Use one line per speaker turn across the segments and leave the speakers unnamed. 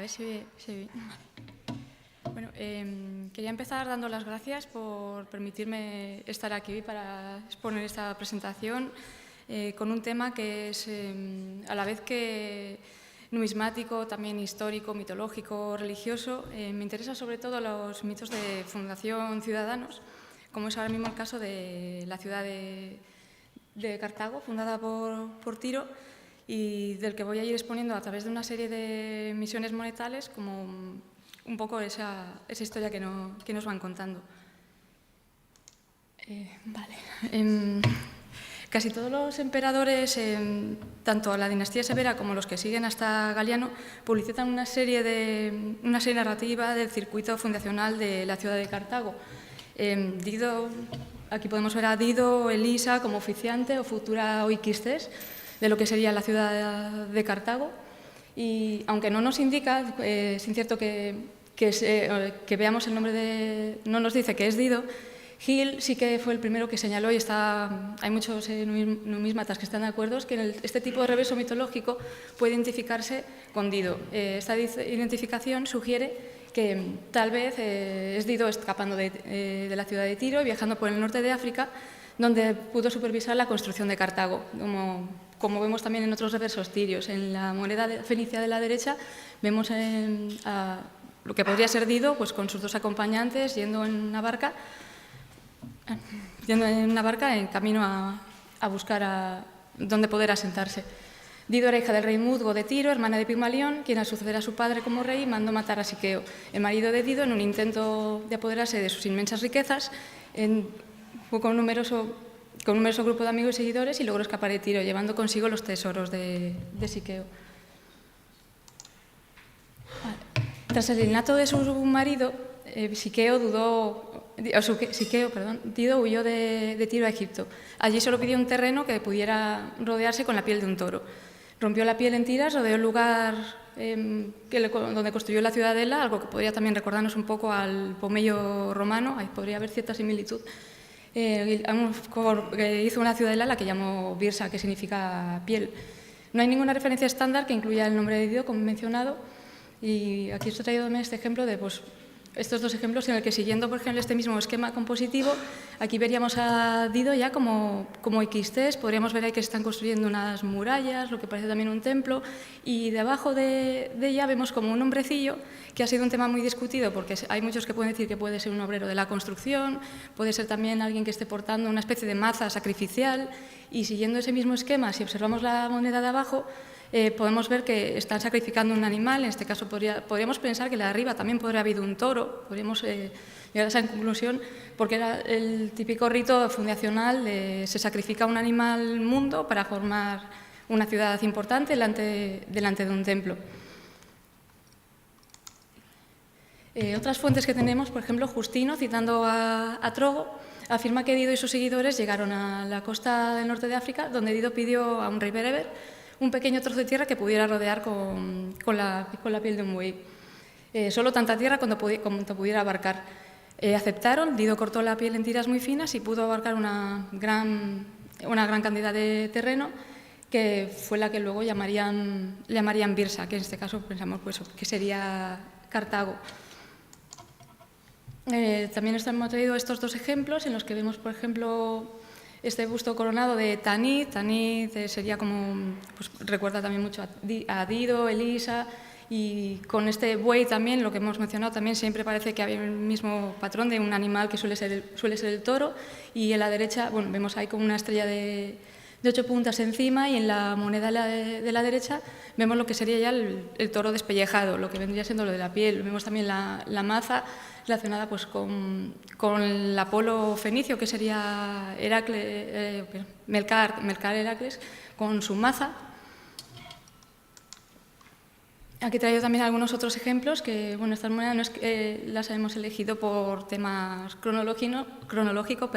ver si. Bueno, quería empezar dando las gracias por permitirme estar aquí para exponer esta presentación con un tema que es a la vez que numismático, también histórico, mitológico, religioso. Me interesa sobre todo los mitos de fundación ciudadanos, como es ahora mismo el caso de la ciudad de Cartago, fundada por Tiro, y del que voy a ir exponiendo a través de una serie de misiones monetales como un poco esa historia que nos van contando. Casi todos los emperadores, tanto la dinastía severa como los que siguen hasta Galiano, publicitan una serie narrativa del circuito fundacional de la ciudad de Cartago. Dido, aquí podemos ver a Dido, Elisa como oficiante o futura oikistes de lo que sería la ciudad de Cartago. Y aunque no nos indica, es incierto que veamos el nombre no nos dice que es Dido. Gil sí que fue el primero que señaló, y hay muchos numismatas que están de acuerdo, que este tipo de reverso mitológico puede identificarse con Dido. Esta identificación sugiere que tal vez es Dido escapando de la ciudad de Tiro y viajando por el norte de África, donde pudo supervisar la construcción de Cartago, como vemos también en otros reversos tirios. En la moneda fenicia de la derecha vemos lo que podría ser Dido, pues con sus dos acompañantes yendo en una barca en camino a buscar dónde poder asentarse. Dido era hija del rey Mudgo de Tiro, hermana de Pigmalión, quien al suceder a su padre como rey mandó matar a Siqueo, el marido de Dido, en un intento de apoderarse de sus inmensas riquezas. Fue con un numeroso grupo de amigos y seguidores y logró escapar de Tiro, llevando consigo los tesoros de Siqueo. Tras el asesinato de su marido, Dido huyó de Tiro a Egipto. Allí solo pidió un terreno que pudiera rodearse con la piel de un toro. Rompió la piel en tiras, rodeó el lugar donde construyó la ciudadela, algo que podría también recordarnos un poco al Pomello romano, ahí podría haber cierta similitud. Hizo una ciudadela a la que llamó Birsa, que significa piel. No hay ninguna referencia estándar que incluya el nombre de Dido, como he mencionado, y aquí os he traído este ejemplo de estos dos ejemplos en el que, siguiendo, por ejemplo, este mismo esquema compositivo, aquí veríamos a Dido ya como oikistes. Podríamos ver ahí que se están construyendo unas murallas, lo que parece también un templo, y debajo de ella vemos como un hombrecillo, que ha sido un tema muy discutido, porque hay muchos que pueden decir que puede ser un obrero de la construcción, puede ser también alguien que esté portando una especie de maza sacrificial, y siguiendo ese mismo esquema, si observamos la moneda de abajo, podemos ver que están sacrificando un animal. En este caso podríamos pensar que la de arriba también podría haber habido un toro, podríamos llegar a esa conclusión, porque era el típico rito fundacional de se sacrifica un animal mundo para formar una ciudad importante delante de un templo. Otras fuentes que tenemos, por ejemplo, Justino, citando a Trogo, afirma que Dido y sus seguidores llegaron a la costa del norte de África, donde Dido pidió a un rey bereber un pequeño trozo de tierra que pudiera rodear con la piel de un buey. Solo tanta tierra como pudiera abarcar. Aceptaron, Dido cortó la piel en tiras muy finas y pudo abarcar una gran cantidad de terreno, que fue la que luego llamarían Birsa, que en este caso pensamos que sería Cartago. También hemos traído estos dos ejemplos en los que vemos, por ejemplo, este busto coronado de Tanit. Tanit sería recuerda también mucho a Dido, Elisa, y con este buey también, lo que hemos mencionado, también siempre parece que había el mismo patrón de un animal que suele ser el toro, y en la derecha vemos ahí como una estrella de 8 puntas encima, y en la moneda de la derecha vemos lo que sería ya el toro despellejado, lo que vendría siendo lo de la piel. Vemos también la maza relacionada con el Apolo fenicio, que sería Melcar Heracles, con su maza. Aquí he traído también algunos otros ejemplos, que estas monedas no es que las hemos elegido por temas cronológico,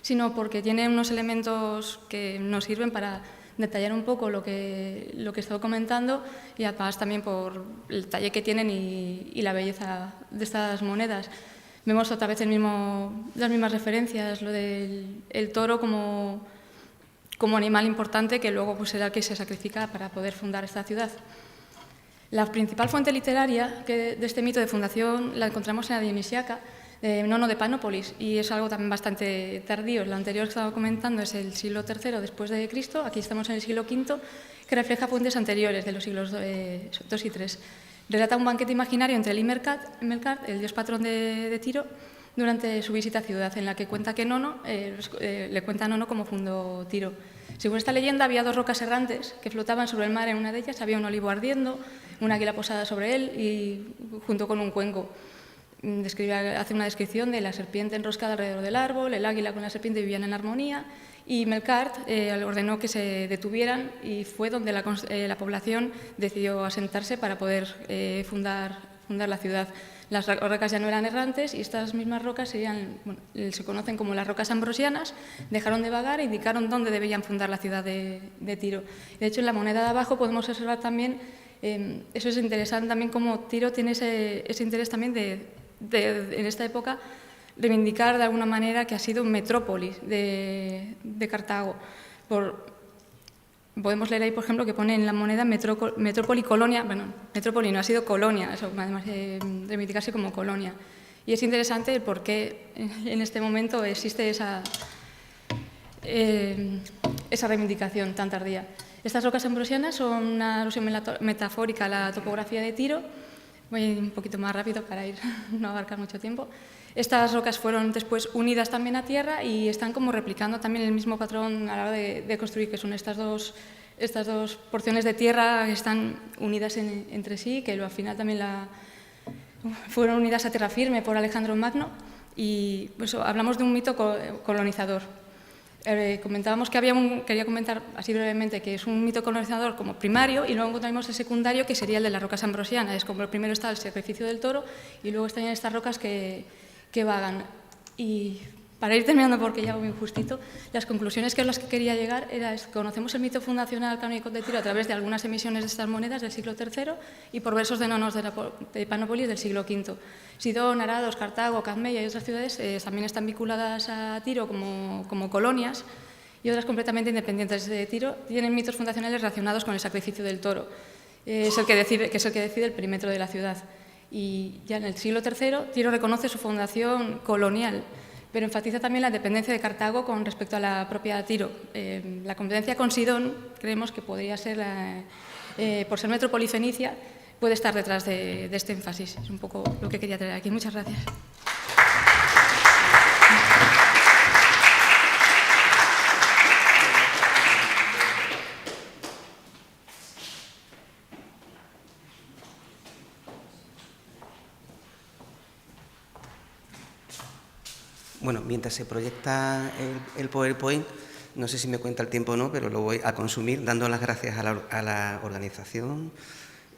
sino porque tienen unos elementos que nos sirven para detallar un poco lo que he estado comentando, y además también por el detalle que tienen y la belleza de estas monedas. Vemos otra vez las mismas referencias, lo del toro como animal importante, que luego será el que se sacrifica para poder fundar esta ciudad. La principal fuente literaria de este mito de fundación la encontramos en la Dionisiaca, de Nono de Panópolis, y es algo también bastante tardío. La anterior que estaba comentando es el siglo III después de Cristo, aquí estamos en el siglo V, que refleja fuentes anteriores de los siglos II y III. Relata un banquete imaginario entre él y Melkart, el dios patrón de Tiro, durante su visita a ciudad, en la que cuenta que Nono, le cuenta a Nono cómo fundó Tiro. Según esta leyenda, había 2 rocas errantes que flotaban sobre el mar. En una de ellas había un olivo ardiendo, un águila posada sobre él y junto con un cuenco. Hace una descripción de la serpiente enroscada alrededor del árbol, el águila con la serpiente vivían en armonía, y Melkart ordenó que se detuvieran, y fue donde la población decidió asentarse para poder fundar la ciudad. Las rocas ya no eran errantes y estas mismas rocas se conocen como las rocas ambrosianas, dejaron de vagar e indicaron dónde debían fundar la ciudad de Tiro. De hecho, en la moneda de abajo podemos observar también, eso es interesante también, como Tiro tiene ese interés también en esta época, reivindicar de alguna manera que ha sido metrópolis de Cartago. Podemos leer ahí, por ejemplo, que pone en la moneda metrópoli colonia, bueno, metrópoli no, ha sido colonia, eso, además de reivindicarse como colonia. Y es interesante el por qué en este momento existe esa reivindicación tan tardía. Estas rocas ambrosianas son una alusión metafórica a la topografía de Tiro. Voy un poquito más rápido para no abarcar mucho tiempo. Estas rocas fueron después unidas también a tierra y están como replicando también el mismo patrón a la hora de construir, que son estas dos porciones de tierra que están unidas entre sí, que al final también fueron unidas a tierra firme por Alejandro Magno. Y pues, hablamos de un mito colonizador. Comentábamos que quería comentar así brevemente, que es un mito colonizador como primario, y luego encontramos el secundario, que sería el de las rocas ambrosianas. Es como el primero está el sacrificio del toro y luego están estas rocas que vagan. Y para ir terminando, porque ya voy muy justito, las conclusiones que las que quería llegar era que conocemos el mito fundacional canónico de Tiro a través de algunas emisiones de estas monedas del siglo III y por versos de nonos de Panópolis del siglo V. Sidón, Arados, Cartago, Cadmeia y otras ciudades también están vinculadas a Tiro como colonias, y otras completamente independientes de Tiro tienen mitos fundacionales relacionados con el sacrificio del toro, que es el que decide el perímetro de la ciudad. Y ya en el siglo III, Tiro reconoce su fundación colonial, pero enfatiza también la dependencia de Cartago con respecto a la propia Tiro. La competencia con Sidón, creemos que podría ser, por ser metrópoli fenicia, puede estar detrás de este énfasis. Es un poco lo que quería traer aquí. Muchas gracias.
Bueno, mientras se proyecta el PowerPoint, no sé si me cuenta el tiempo o no, pero lo voy a consumir dando las gracias a la organización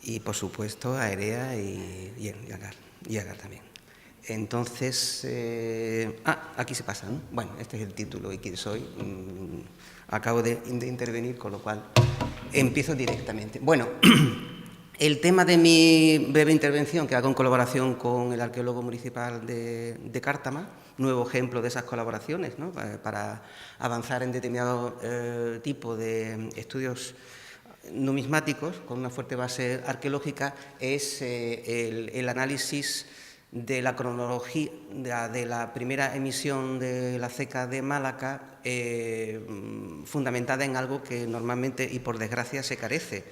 y, por supuesto, a Erea y a Agar también. Entonces, aquí se pasa, ¿no? Bueno, este es el título y quién soy. Acabo de intervenir, con lo cual empiezo directamente. Bueno, el tema de mi breve intervención, que hago en colaboración con el arqueólogo municipal de Cártama, nuevo ejemplo de esas colaboraciones, ¿no? Para avanzar en determinado tipo de estudios numismáticos con una fuerte base arqueológica, es el análisis de la cronología de la primera emisión de la ceca de Málaga, fundamentada en algo que normalmente y por desgracia se carece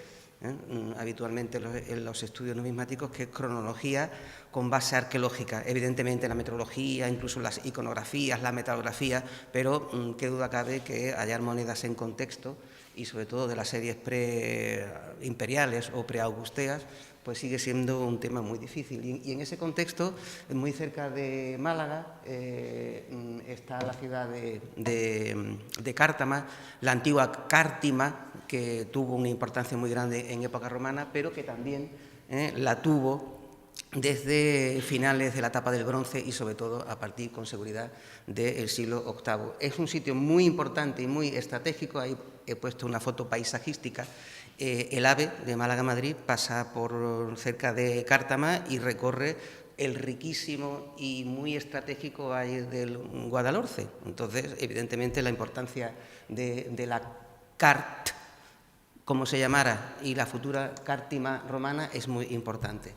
habitualmente en los estudios numismáticos, que es cronología con base arqueológica. Evidentemente la metrología, incluso las iconografías, la metalografía, pero qué duda cabe que hallar monedas en contexto, y sobre todo de las series preimperiales o preaugusteas, pues sigue siendo un tema muy difícil. Y en ese contexto, muy cerca de Málaga, está la ciudad de Cártama, la antigua Cártima, que tuvo una importancia muy grande en época romana, pero que también la tuvo desde finales de la etapa del bronce y sobre todo a partir, con seguridad, del siglo VIII. Es un sitio muy importante y muy estratégico. Ahí he puesto una foto paisajística. El AVE de Málaga-Madrid pasa por cerca de Cártama y recorre el riquísimo y muy estratégico valle del Guadalhorce. Entonces, evidentemente, la importancia de la como se llamara, y la futura cártima romana es muy importante.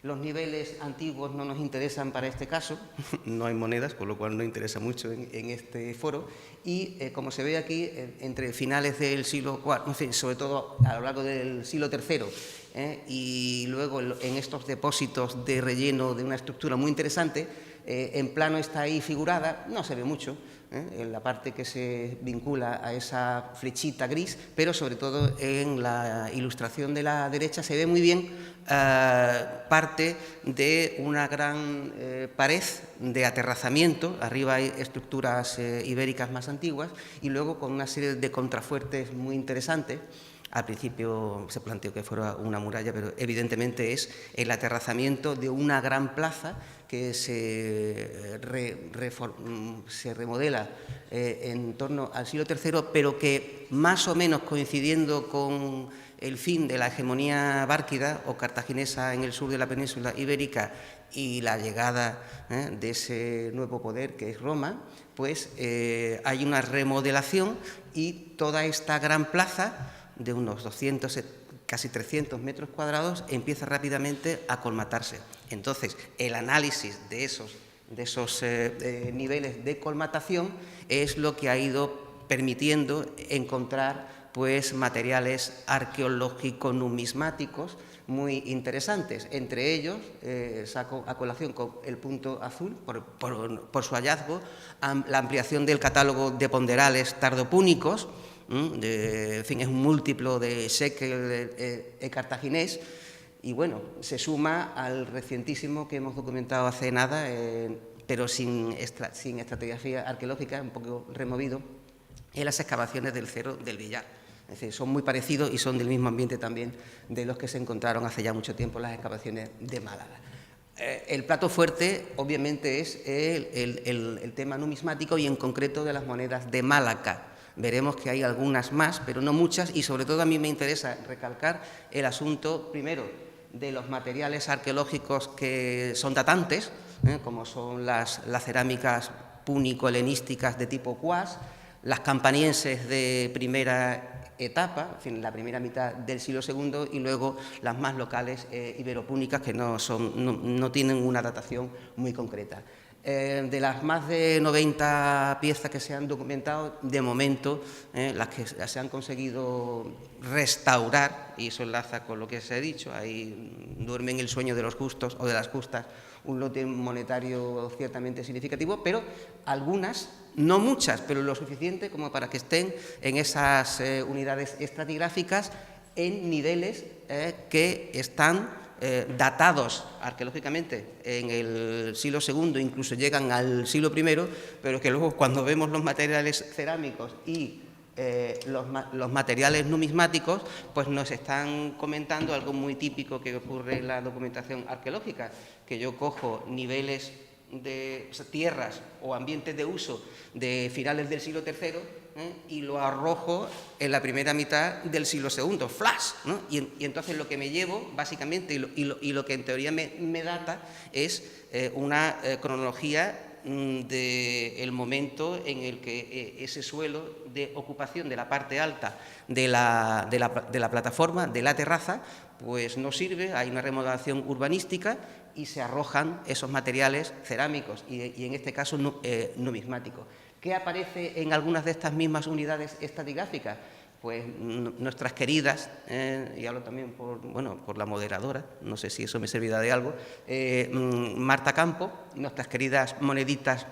Los niveles antiguos no nos interesan para este caso, no hay monedas, con lo cual no interesa mucho en este foro, y como se ve aquí, entre finales del siglo IV, en fin, sobre todo a lo largo del siglo III, y luego en estos depósitos de relleno de una estructura muy interesante, en plano está ahí figurada, no se ve mucho, en la parte que se vincula a esa flechita gris, pero sobre todo en la ilustración de la derecha se ve muy bien parte de una gran pared de aterrazamiento, arriba hay estructuras ibéricas más antiguas y luego con una serie de contrafuertes muy interesantes. Al principio se planteó que fuera una muralla, pero evidentemente es el aterrazamiento de una gran plaza que se remodela en torno al siglo III, pero que más o menos coincidiendo con el fin de la hegemonía bárquida o cartaginesa en el sur de la península ibérica y la llegada de ese nuevo poder que es Roma, pues hay una remodelación y toda esta gran plaza de unos 200, casi 300 metros cuadrados, empieza rápidamente a colmatarse. Entonces, el análisis de esos niveles de colmatación es lo que ha ido permitiendo encontrar pues, materiales arqueológico-numismáticos muy interesantes. Entre ellos, saco a colación con el punto azul, por su hallazgo, la ampliación del catálogo de ponderales tardopúnicos, en fin, es un múltiplo de Shekel cartaginés, y bueno, se suma al recientísimo que hemos documentado hace nada, pero sin estratigrafía arqueológica, un poco removido, en las excavaciones del Cerro del Villar. Es decir, son muy parecidos y son del mismo ambiente también de los que se encontraron hace ya mucho tiempo las excavaciones de Málaga. El plato fuerte, obviamente, es el tema numismático y en concreto de las monedas de Málaga. Veremos que hay algunas más, pero no muchas, y sobre todo a mí me interesa recalcar el asunto, primero, de los materiales arqueológicos que son datantes, como son las cerámicas púnico-helenísticas de tipo cuas, las campanienses de primera etapa, en fin, la primera mitad del siglo II, y luego las más locales iberopúnicas que no tienen una datación muy concreta. De las más de 90 piezas que se han documentado, de momento, las que se han conseguido restaurar, y eso enlaza con lo que se ha dicho, ahí duerme en el sueño de los justos o de las justas un lote monetario ciertamente significativo, pero algunas, no muchas, pero lo suficiente como para que estén en esas unidades estratigráficas en niveles que están datados arqueológicamente en el siglo II, incluso llegan al siglo I, pero que luego cuando vemos los materiales cerámicos y los materiales numismáticos, pues nos están comentando algo muy típico que ocurre en la documentación arqueológica, que yo cojo niveles de tierras o ambientes de uso de finales del siglo III y lo arrojo en la primera mitad del siglo II, flash, ¿no? Y entonces lo que me llevo, básicamente, y lo que en teoría me data, es una cronología del momento en el que ese suelo de ocupación de la parte alta de la plataforma, de la terraza, pues no sirve, hay una remodelación urbanística y se arrojan esos materiales cerámicos y en este caso numismáticos. ¿Qué aparece en algunas de estas mismas unidades estratigráficas? Pues nuestras queridas, y hablo también por la moderadora, no sé si eso me servirá de algo, Marta Campo, nuestras queridas moneditas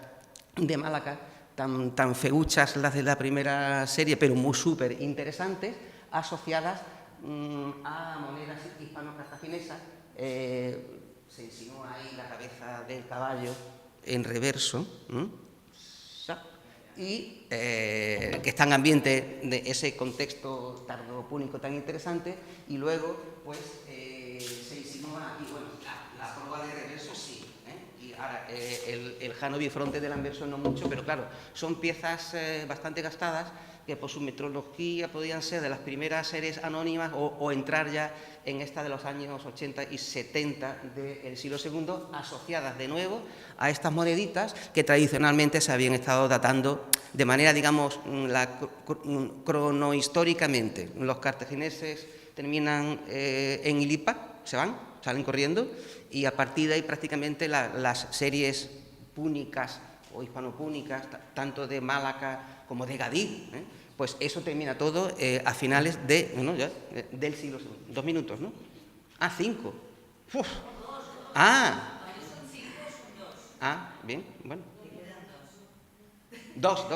de Málaga, tan feuchas las de la primera serie, pero muy súper interesantes, asociadas a monedas hispano-cartaginesas. Se insinúa ahí la cabeza del caballo en reverso, y que está en ambiente de ese contexto tardopúnico tan interesante, y luego pues se insinúa, y bueno, la proa de reverso sí, y ahora el jano bifronte del anverso no mucho, pero claro, son piezas bastante gastadas que por su metrología podían ser de las primeras series anónimas o entrar ya en esta de los años 80 y 70 del siglo II, asociadas de nuevo a estas moneditas que tradicionalmente se habían estado datando de manera, digamos, cronohistóricamente. Los cartagineses terminan en Ilipa, se van, salen corriendo, y a partir de ahí prácticamente las series púnicas o hispanopúnicas, tanto de Málaga como de Gadí, pues eso termina todo a finales del siglo II. 2 minutos, ¿no? 5. Uf. Bien, bueno. 2.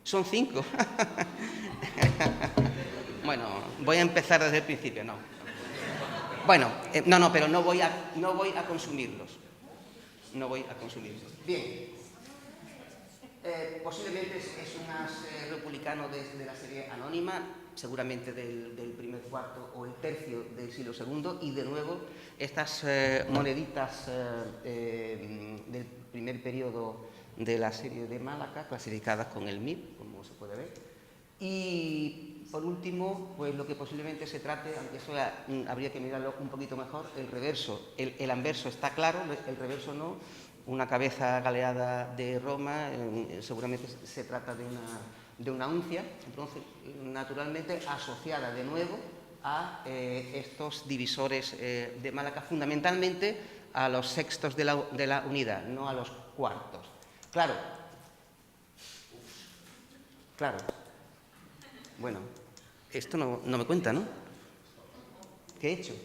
Son 5. Bueno, voy a empezar desde el principio, no. Bueno, pero no voy a consumirlos. No voy a consumirlos. Bien. Posiblemente es un as republicano de la serie anónima, seguramente del primer cuarto o el tercio del siglo II, y de nuevo estas moneditas del primer periodo de la serie de Málaga, clasificadas con el MIP, como se puede ver. Y por último, pues lo que posiblemente se trate, aunque eso habría que mirarlo un poquito mejor, el reverso. El anverso está claro, el reverso no. Una cabeza galeada de Roma, seguramente se trata de una uncia, entonces naturalmente asociada de nuevo a estos divisores de Málaga, fundamentalmente a los sextos de la unidad, no a los cuartos. Claro. Bueno, esto no me cuenta, ¿no? ¿Qué he hecho?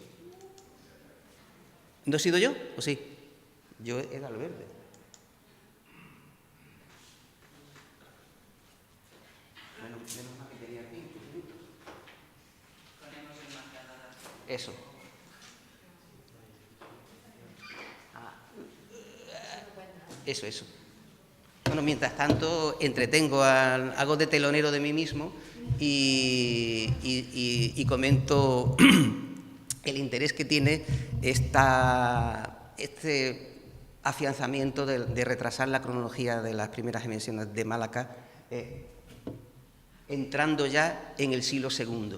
¿No he sido yo o sí? Yo he dado el verde. Menos mal que tenía aquí. Eso. Eso. Bueno, mientras tanto, entretengo, hago de telonero de mí mismo y comento el interés que tiene este afianzamiento de retrasar la cronología de las primeras emisiones de Málaga, entrando ya en el siglo II.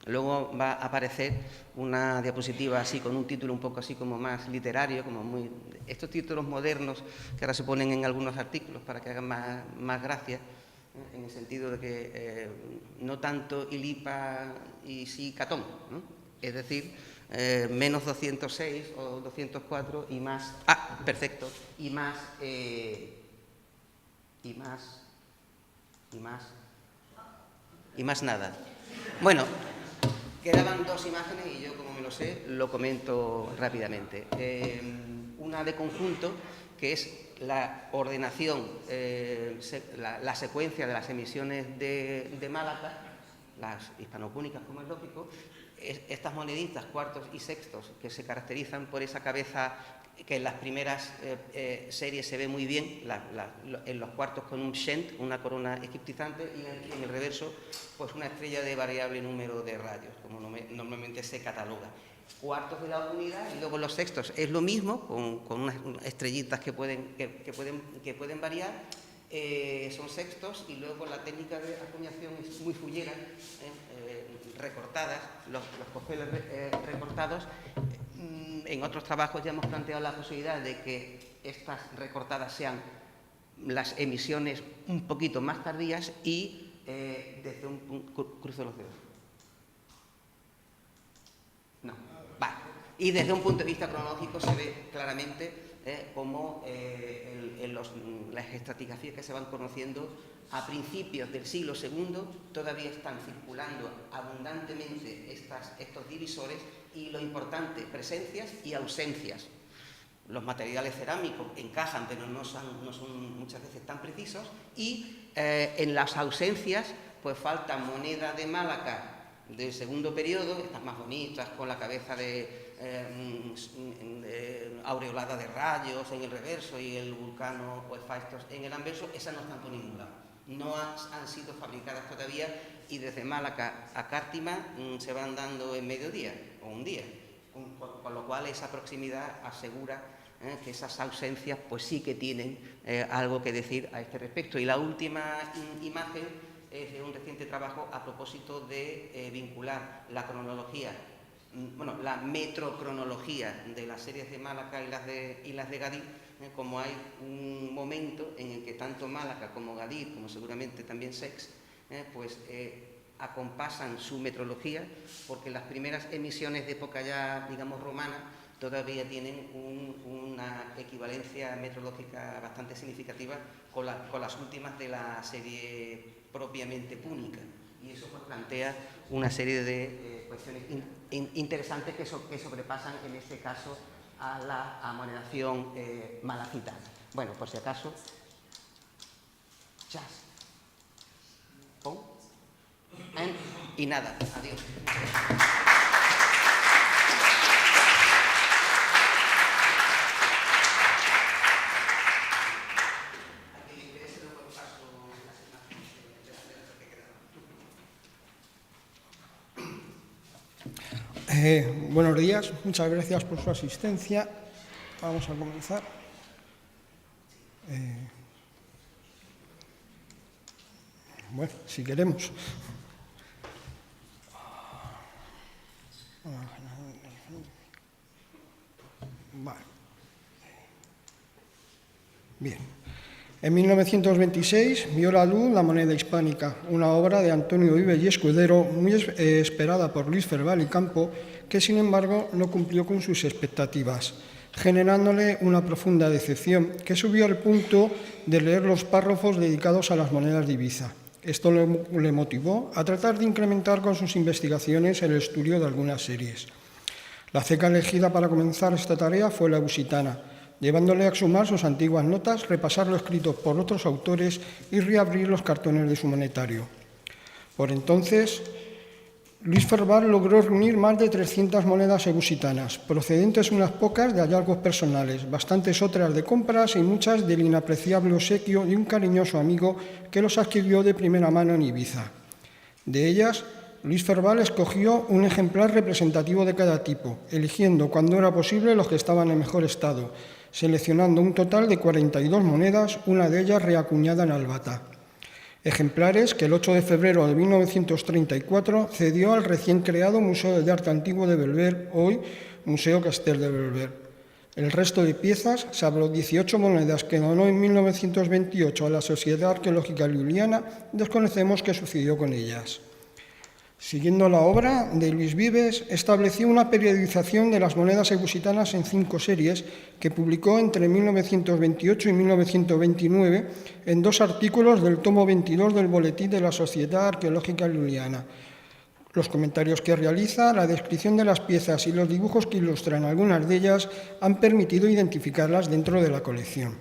Luego va a aparecer una diapositiva así, con un título un poco así como más literario, como estos títulos modernos que ahora se ponen en algunos artículos para que hagan más gracia, en el sentido de que no tanto Ilipa y sí Catón, ¿no? Es decir, menos 206 o 204 y más... perfecto. Y más nada. Bueno, quedaban 2 imágenes y yo, como me lo sé, lo comento rápidamente. Una de conjunto, que es la ordenación, la secuencia de las emisiones de Málaga, las hispanopúnicas, como es lógico. Estas moneditas, cuartos y sextos, que se caracterizan por esa cabeza que en las primeras series se ve muy bien, en los cuartos con un shent, una corona egiptizante, y en el reverso pues una estrella de variable número de rayos, como normalmente se cataloga. Cuartos de la unidad, y luego los sextos es lo mismo, con unas estrellitas que pueden variar. Son sextos, y luego la técnica de acuñación es muy fullera, recortadas, los cogeles recortados. En otros trabajos ya hemos planteado la posibilidad de que estas recortadas sean las emisiones un poquito más tardías y desde un cruzo los dedos. No, vale. Y desde un punto de vista cronológico se ve claramente cómo las estratigrafías que se van conociendo a principios del siglo II todavía están circulando abundantemente estos divisores, y lo importante, presencias y ausencias. Los materiales cerámicos encajan, pero no son muchas veces tan precisos, y en las ausencias pues falta moneda de Málaga del segundo periodo, estas más bonitas, con la cabeza aureolada de rayos en el reverso y el vulcano o Hephaestos en el anverso. Esas no están por ningún lado. No han sido fabricadas todavía, y desde Málaga a Cártima se van dando en mediodía o un día, con lo cual esa proximidad asegura que esas ausencias pues sí que tienen algo que decir a este respecto. Y la última imagen es de un reciente trabajo a propósito de vincular la cronología, bueno, la metrocronología de las series de Málaga y las de Gadí, como hay un momento en el que tanto Málaga como Gadí, como seguramente también Sex, pues acompasan su metrología, porque las primeras emisiones de época ya, digamos, romana, todavía tienen una equivalencia metrológica bastante significativa con las últimas de la serie propiamente púnica. Y eso pues plantea una serie de cuestiones interesantes que sobrepasan, en este caso, a la amonedación malacitana. Bueno, por si acaso, chas, pon, y nada, adiós.
Buenos días, muchas gracias por su asistencia. Vamos a comenzar. Bueno, si queremos. Vale. Bien. En 1926 vio la luz La moneda hispánica, una obra de Antonio Vives y Escudero muy esperada por Luis Ferval y Campo, que sin embargo no cumplió con sus expectativas, generándole una profunda decepción, que subió al punto de leer los párrafos dedicados a las monedas de Ibiza. Esto le motivó a tratar de incrementar con sus investigaciones el estudio de algunas series. La ceca elegida para comenzar esta tarea fue la lusitana, llevándole a exhumar sus antiguas notas, repasar lo escrito por otros autores y reabrir los cartones de su monetario. Por entonces, Luis Ferval logró reunir más de 300 monedas ebusitanas, procedentes unas pocas de hallazgos personales, bastantes otras de compras y muchas del inapreciable obsequio de un cariñoso amigo que los adquirió de primera mano en Ibiza. De ellas, Luis Ferval escogió un ejemplar representativo de cada tipo, eligiendo cuando era posible los que estaban en mejor estado, seleccionando un total de 42 monedas, una de ellas reacuñada en albata. Ejemplares que el 8 de febrero de 1934 cedió al recién creado Museo de Arte Antiguo de Belver, hoy Museo Castel de Belver. El resto de piezas, salvo 18 monedas que donó en 1928 a la Sociedad Arqueológica Lluliana, desconocemos qué sucedió con ellas. Siguiendo la obra de Luis Vives, estableció una periodización de las monedas ebusitanas en 5 series que publicó entre 1928 y 1929 en 2 artículos del tomo 22 del Boletín de la Sociedad Arqueológica Lluliana. Los comentarios que realiza, la descripción de las piezas y los dibujos que ilustran algunas de ellas han permitido identificarlas dentro de la colección.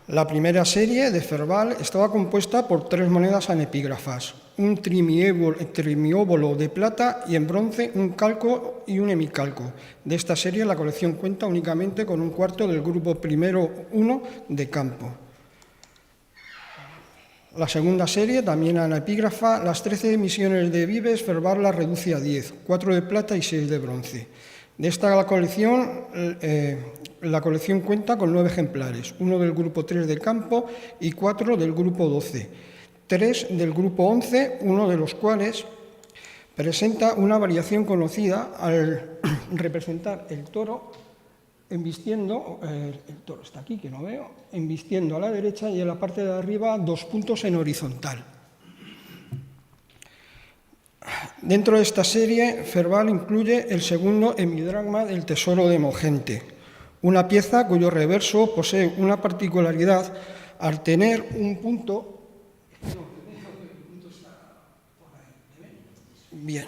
La primera serie de Ferval estaba compuesta por 3 monedas anepígrafas, un trimióbolo de plata y en bronce un calco y un hemicalco. De esta serie la colección cuenta únicamente con un cuarto del grupo primero 1 de Campo. La segunda serie, también anepígrafa, las 13 emisiones de Vives, Ferval las reduce a 10, 4 de plata y 6 de bronce. De esta colección, la colección cuenta con 9 ejemplares, 1 del grupo 3 de Campo y 4 del grupo 12, 3 del grupo 11, uno de los cuales presenta una variación conocida al representar el toro embistiendo, el toro está aquí que no veo, embistiendo a la derecha y en la parte de arriba 2 puntos en horizontal. Dentro de esta serie, Ferval incluye el segundo hemidrama del Tesoro de Mogente, una pieza cuyo reverso posee una particularidad al tener un punto. Bien.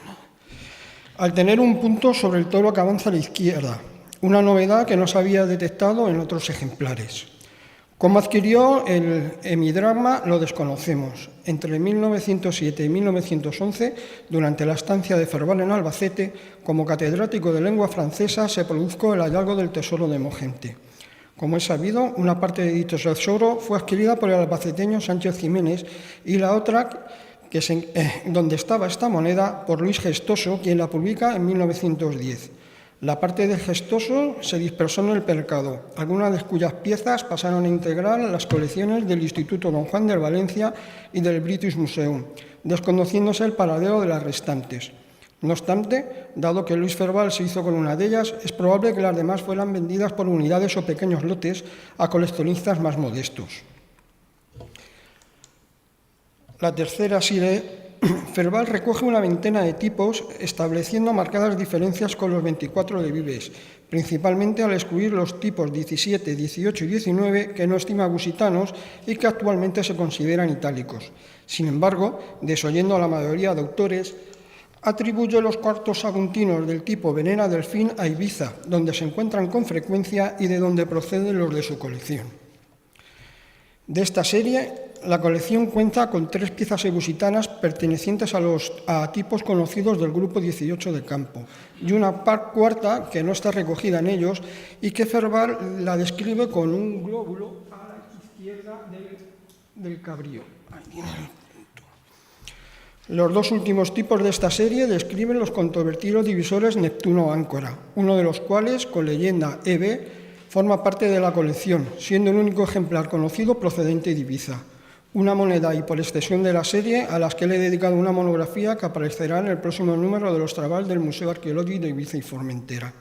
Al tener un punto sobre el toro que avanza a la izquierda, una novedad que no se había detectado en otros ejemplares. ¿Cómo adquirió el hemidrama? Lo desconocemos. Entre 1907 y 1911, durante la estancia de Ferval en Albacete, como catedrático de lengua francesa, se produjo el hallazgo del Tesoro de Mogente. Como es sabido, una parte de dicho tesoro fue adquirida por el albaceteño Sánchez Jiménez y la otra, donde estaba esta moneda, por Luis Gestoso, quien la publica en 1910. La parte del gestoso se dispersó en el mercado, algunas de cuyas piezas pasaron a integrar las colecciones del Instituto Don Juan de Valencia y del British Museum, desconociéndose el paradero de las restantes. No obstante, dado que Luis Ferval se hizo con una de ellas, es probable que las demás fueran vendidas por unidades o pequeños lotes a coleccionistas más modestos. La tercera serie, Ferval recoge una veintena de tipos, estableciendo marcadas diferencias con los 24 de Vives, principalmente al excluir los tipos 17, 18 y 19, que no estima Busitanos y que actualmente se consideran itálicos. Sin embargo, desoyendo a la mayoría de autores, atribuye los cuartos saguntinos del tipo Venera Delfín a Ibiza, donde se encuentran con frecuencia y de donde proceden los de su colección. De esta serie, la colección cuenta con 3 piezas ebusitanas pertenecientes a tipos conocidos del grupo 18 de campo y una cuarta que no está recogida en ellos y que Ferval la describe con un glóbulo a la izquierda del cabrío. Los 2 últimos tipos de esta serie describen los controvertidos divisores Neptuno-Áncora, uno de los cuales, con leyenda EB, forma parte de la colección, siendo el único ejemplar conocido procedente de Ibiza. Una moneda y por extensión de la serie a las que le he dedicado una monografía que aparecerá en el próximo número de los Trabals del Museo Arqueológico de Ibiza y Formentera.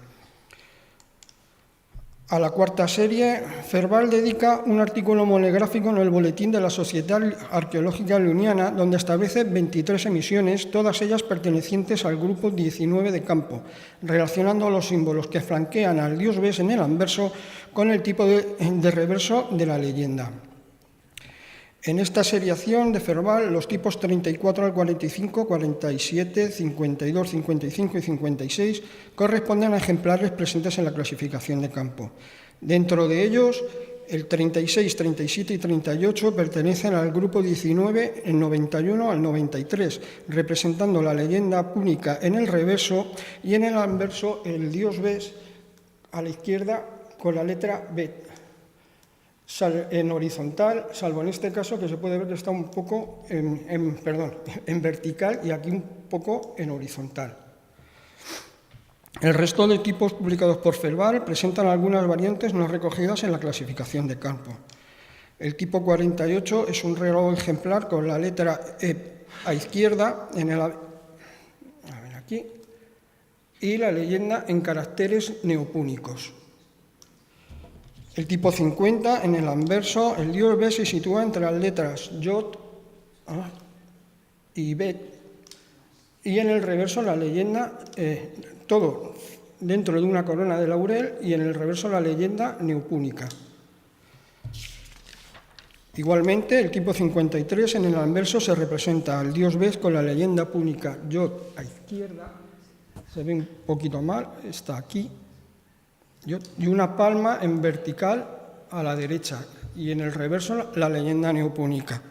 A la cuarta serie, Ferval dedica un artículo monográfico en el Boletín de la Sociedad Arqueológica Luniana, donde establece 23 emisiones, todas ellas pertenecientes al grupo 19 de campo, relacionando los símbolos que flanquean al dios Bes en el anverso con el tipo de reverso de la leyenda. En esta seriación de Ferval, los tipos 34 al 45, 47, 52, 55 y 56 corresponden a ejemplares presentes en la clasificación de campo. Dentro de ellos, el 36, 37 y 38 pertenecen al grupo 19, el 91 al 93, representando la leyenda púnica en el reverso y en el anverso el dios Bes a la izquierda con la letra Bet. En horizontal, salvo en este caso que se puede ver que está un poco en vertical y aquí un poco en horizontal. El resto de tipos publicados por Ferval presentan algunas variantes no recogidas en la clasificación de campo. El tipo 48 es un raro ejemplar con la letra E a izquierda aquí, y la leyenda en caracteres neopúnicos. El tipo 50, en el anverso, el dios Bes se sitúa entre las letras Yod y Bet, y en el reverso la leyenda, todo dentro de una corona de laurel, y en el reverso la leyenda neopúnica. Igualmente, el tipo 53, en el anverso, se representa al dios Bes con la leyenda púnica Yod a izquierda, se ve un poquito mal, está aquí, y una palma en vertical a la derecha, y en el reverso la leyenda neopúnica.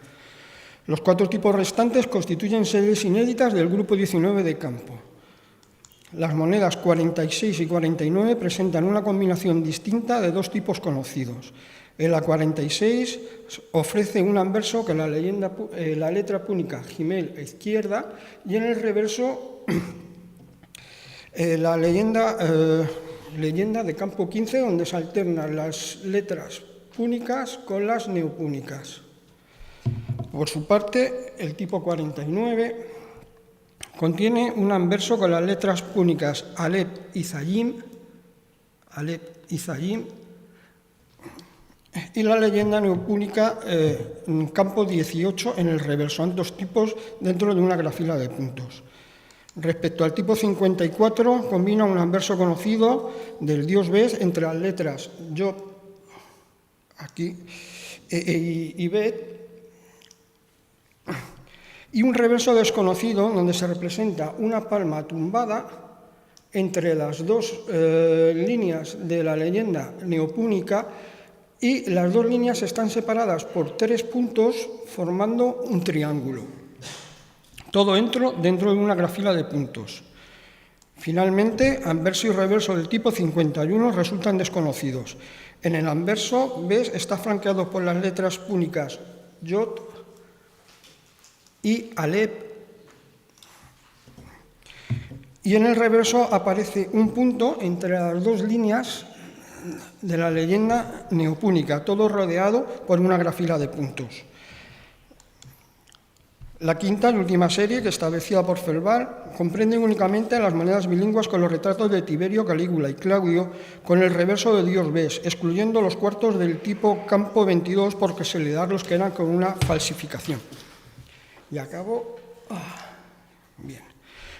Los 4 tipos restantes constituyen series inéditas del grupo 19 de campo. Las monedas 46 y 49 presentan una combinación distinta de 2 tipos conocidos. En la 46 ofrece un anverso con la letra púnica Gimel a izquierda, y en el reverso la leyenda de campo 15, donde se alternan las letras púnicas con las neopúnicas. Por su parte, el tipo 49 contiene un anverso con las letras púnicas Alep y Zayim, y la leyenda neopúnica campo 18 en el reverso, ambos tipos dentro de una grafila de puntos. Respecto al tipo 54, combina un anverso conocido del dios Bes entre las letras Yod, aquí, y Bet, y un reverso desconocido donde se representa una palma tumbada entre las 2 líneas de la leyenda neopúnica, y las 2 líneas están separadas por 3 puntos formando un triángulo. Todo dentro de una grafila de puntos. Finalmente, anverso y reverso del tipo 51 resultan desconocidos. En el anverso, Bes está flanqueado por las letras púnicas Yod y Alep, y en el reverso aparece un punto entre las dos líneas de la leyenda neopúnica, todo rodeado por una grafila de puntos. La quinta y última serie, que establecida por Ferval, comprende únicamente las monedas bilingües con los retratos de Tiberio, Calígula y Claudio, con el reverso de Dios ves, excluyendo los cuartos del tipo Campo 22 porque se le da los que eran con una falsificación. Y acabo... Bien.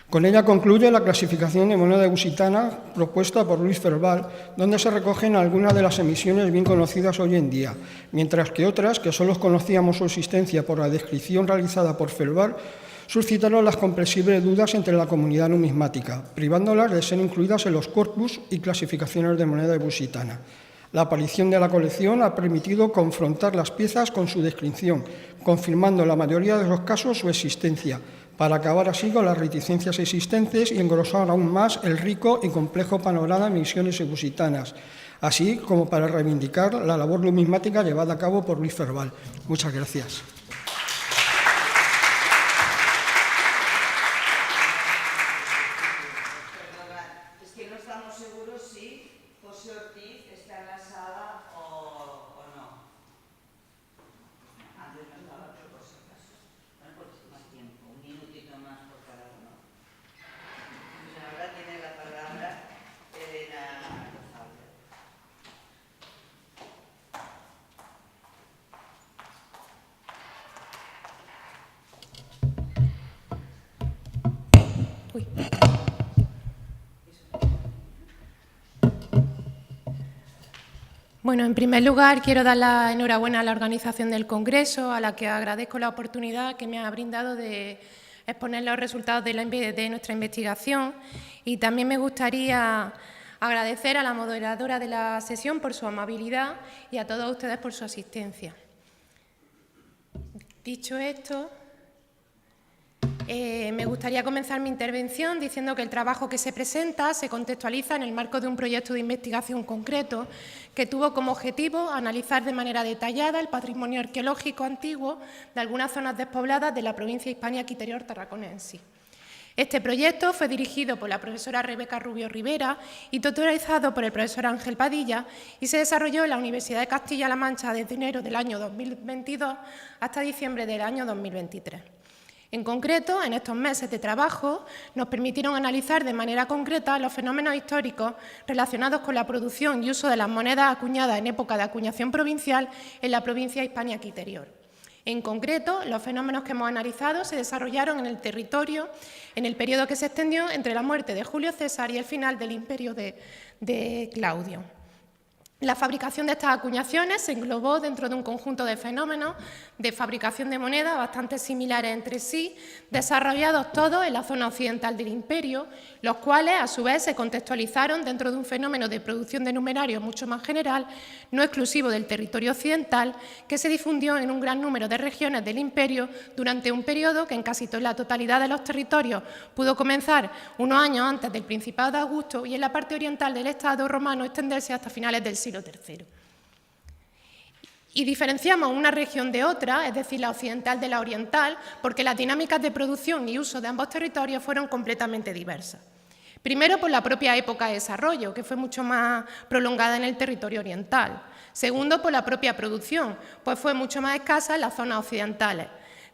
Con ella concluye la clasificación de moneda lusitana propuesta por Luis Ferval, donde se recogen algunas de las emisiones bien conocidas hoy en día, mientras que otras, que solo conocíamos su existencia por la descripción realizada por Ferval, suscitaron las comprensibles dudas entre la comunidad numismática, privándolas de ser incluidas en los corpus y clasificaciones de moneda lusitana. La aparición de la colección ha permitido confrontar las piezas con su descripción, confirmando en la mayoría de los casos su existencia, para acabar así con las reticencias existentes y engrosar aún más el rico y complejo panorama de emisiones lusitanas, así como para reivindicar la labor numismática llevada a cabo por Luis Ferval. Muchas gracias.
Es que no estamos seguros si José Ortiz está en la sala o no. Antes no estaba, pero por si acaso. Bueno, pues más tiempo, un minutito más por cada uno. Pues ahora tiene la palabra Elena González.
Uy. Bueno, en primer lugar, quiero dar la enhorabuena a la organización del Congreso, a la que agradezco la oportunidad que me ha brindado de exponer los resultados de nuestra investigación, y también me gustaría agradecer a la moderadora de la sesión por su amabilidad y a todos ustedes por su asistencia. Dicho esto, me gustaría comenzar mi intervención diciendo que el trabajo que se presenta se contextualiza en el marco de un proyecto de investigación concreto que tuvo como objetivo analizar de manera detallada el patrimonio arqueológico antiguo de algunas zonas despobladas de la provincia hispánica interior tarraconense. Este proyecto fue dirigido por la profesora Rebeca Rubio Rivera y tutorizado por el profesor Ángel Padilla y se desarrolló en la Universidad de Castilla-La Mancha desde enero del año 2022 hasta diciembre del año 2023. En concreto, en estos meses de trabajo nos permitieron analizar de manera concreta los fenómenos históricos relacionados con la producción y uso de las monedas acuñadas en época de acuñación provincial en la provincia hispánica interior. En concreto, los fenómenos que hemos analizado se desarrollaron en el territorio en el periodo que se extendió entre la muerte de Julio César y el final del imperio de Claudio. La fabricación de estas acuñaciones se englobó dentro de un conjunto de fenómenos de fabricación de moneda bastante similares entre sí, desarrollados todos en la zona occidental del imperio, los cuales a su vez se contextualizaron dentro de un fenómeno de producción de numerarios mucho más general, no exclusivo del territorio occidental, que se difundió en un gran número de regiones del imperio durante un periodo que en casi la totalidad de los territorios pudo comenzar unos años antes del Principado de Augusto y en la parte oriental del Estado romano extenderse hasta finales del siglo III. Y diferenciamos una región de otra, es decir, la occidental de la oriental, porque las dinámicas de producción y uso de ambos territorios fueron completamente diversas. Primero, por la propia época de desarrollo, que fue mucho más prolongada en el territorio oriental. Segundo, por la propia producción, pues fue mucho más escasa en las zonas occidentales.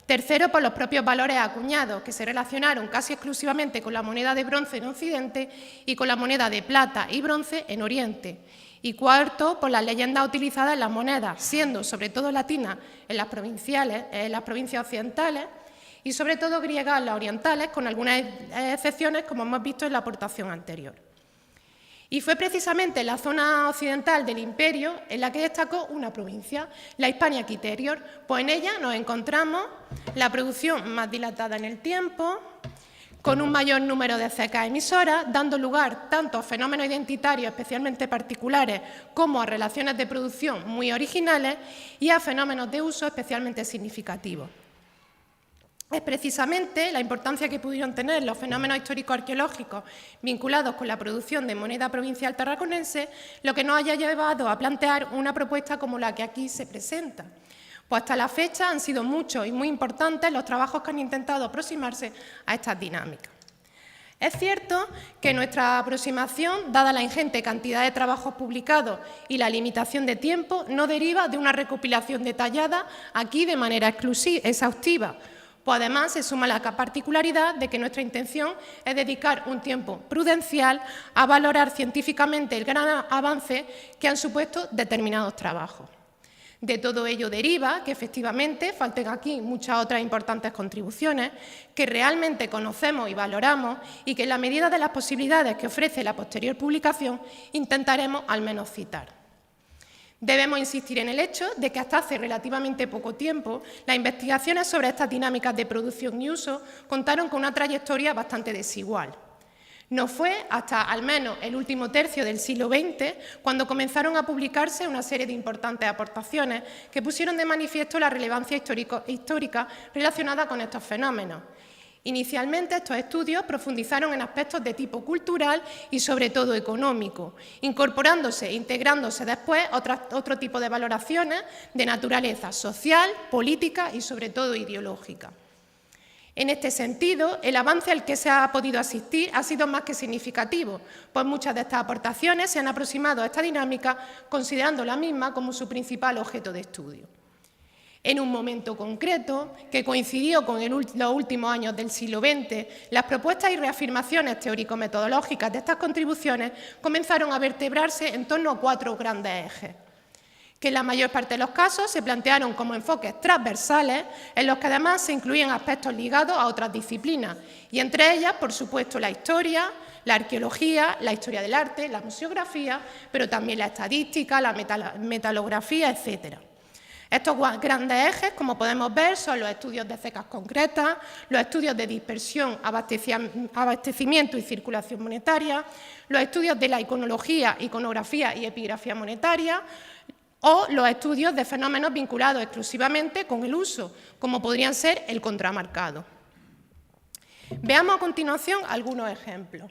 Tercero, por los propios valores acuñados, que se relacionaron casi exclusivamente con la moneda de bronce en Occidente y con la moneda de plata y bronce en Oriente. Y cuarto, por las leyendas utilizadas en las monedas, siendo sobre todo latinas en las provincias occidentales y sobre todo griegas en las orientales, con algunas excepciones, como hemos visto en la aportación anterior. Y fue precisamente en la zona occidental del imperio en la que destacó una provincia, la Hispania Interior, pues en ella nos encontramos la producción más dilatada en el tiempo, con un mayor número de cecas emisoras, dando lugar tanto a fenómenos identitarios especialmente particulares como a relaciones de producción muy originales y a fenómenos de uso especialmente significativos. Es precisamente la importancia que pudieron tener los fenómenos histórico-arqueológicos vinculados con la producción de moneda provincial tarraconense lo que nos haya llevado a plantear una propuesta como la que aquí se presenta. Pues hasta la fecha han sido muchos y muy importantes los trabajos que han intentado aproximarse a estas dinámicas. Es cierto que nuestra aproximación, dada la ingente cantidad de trabajos publicados y la limitación de tiempo, no deriva de una recopilación detallada aquí de manera exhaustiva, pues además se suma la particularidad de que nuestra intención es dedicar un tiempo prudencial a valorar científicamente el gran avance que han supuesto determinados trabajos. De todo ello deriva que efectivamente falten aquí muchas otras importantes contribuciones que realmente conocemos y valoramos y que en la medida de las posibilidades que ofrece la posterior publicación intentaremos al menos citar. Debemos insistir en el hecho de que hasta hace relativamente poco tiempo las investigaciones sobre estas dinámicas de producción y uso contaron con una trayectoria bastante desigual. No fue hasta al menos el último tercio del siglo XX cuando comenzaron a publicarse una serie de importantes aportaciones que pusieron de manifiesto la relevancia histórica relacionada con estos fenómenos. Inicialmente, estos estudios profundizaron en aspectos de tipo cultural y, sobre todo, económico, incorporándose e integrándose después otro tipo de valoraciones de naturaleza social, política y, sobre todo, ideológica. En este sentido, el avance al que se ha podido asistir ha sido más que significativo, pues muchas de estas aportaciones se han aproximado a esta dinámica considerando la misma como su principal objeto de estudio. En un momento concreto, que coincidió con los últimos años del siglo XX, las propuestas y reafirmaciones teórico-metodológicas de estas contribuciones comenzaron a vertebrarse en torno a 4 grandes ejes, que en la mayor parte de los casos se plantearon como enfoques transversales, en los que además se incluían aspectos ligados a otras disciplinas, y entre ellas, por supuesto, la historia, la arqueología, la historia del arte, la museografía, pero también la estadística, la metalografía, etc. Estos grandes ejes, como podemos ver, son los estudios de cecas concretas, los estudios de dispersión, abastecimiento y circulación monetaria, los estudios de la iconología, iconografía y epigrafía monetaria, o los estudios de fenómenos vinculados exclusivamente con el uso, como podrían ser el contramarcado. Veamos a continuación algunos ejemplos,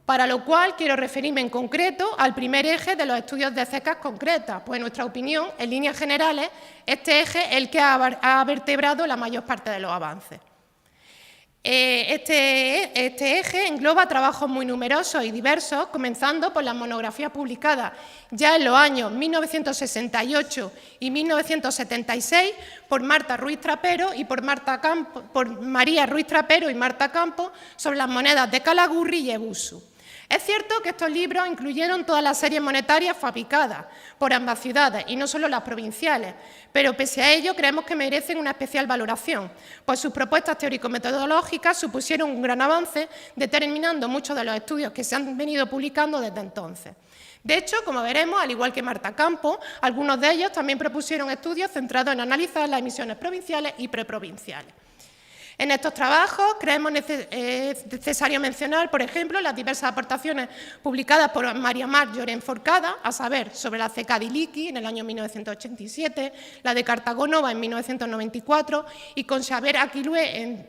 para lo cual quiero referirme en concreto al primer eje de los estudios de cecas concretas, pues en nuestra opinión, en líneas generales, este eje es el que ha vertebrado la mayor parte de los avances. Este eje engloba trabajos muy numerosos y diversos, comenzando por las monografías publicadas ya en los años 1968 y 1976 por Marta Ruiz Trapero y por María Ruiz Trapero y Marta Campos sobre las monedas de Calagurri y Ebusu. Es cierto que estos libros incluyeron todas las series monetarias fabricadas por ambas ciudades, y no solo las provinciales, pero pese a ello creemos que merecen una especial valoración, pues sus propuestas teórico-metodológicas supusieron un gran avance, determinando muchos de los estudios que se han venido publicando desde entonces. De hecho, como veremos, al igual que Marta Campos, algunos de ellos también propusieron estudios centrados en analizar las emisiones provinciales y preprovinciales. En estos trabajos creemos necesario mencionar, por ejemplo, las diversas aportaciones publicadas por María Mar Llorén Forcada, a saber, sobre la ceca de Iliqui en el año 1987, la de Cartagonova en 1994 y con Xavier Aquilue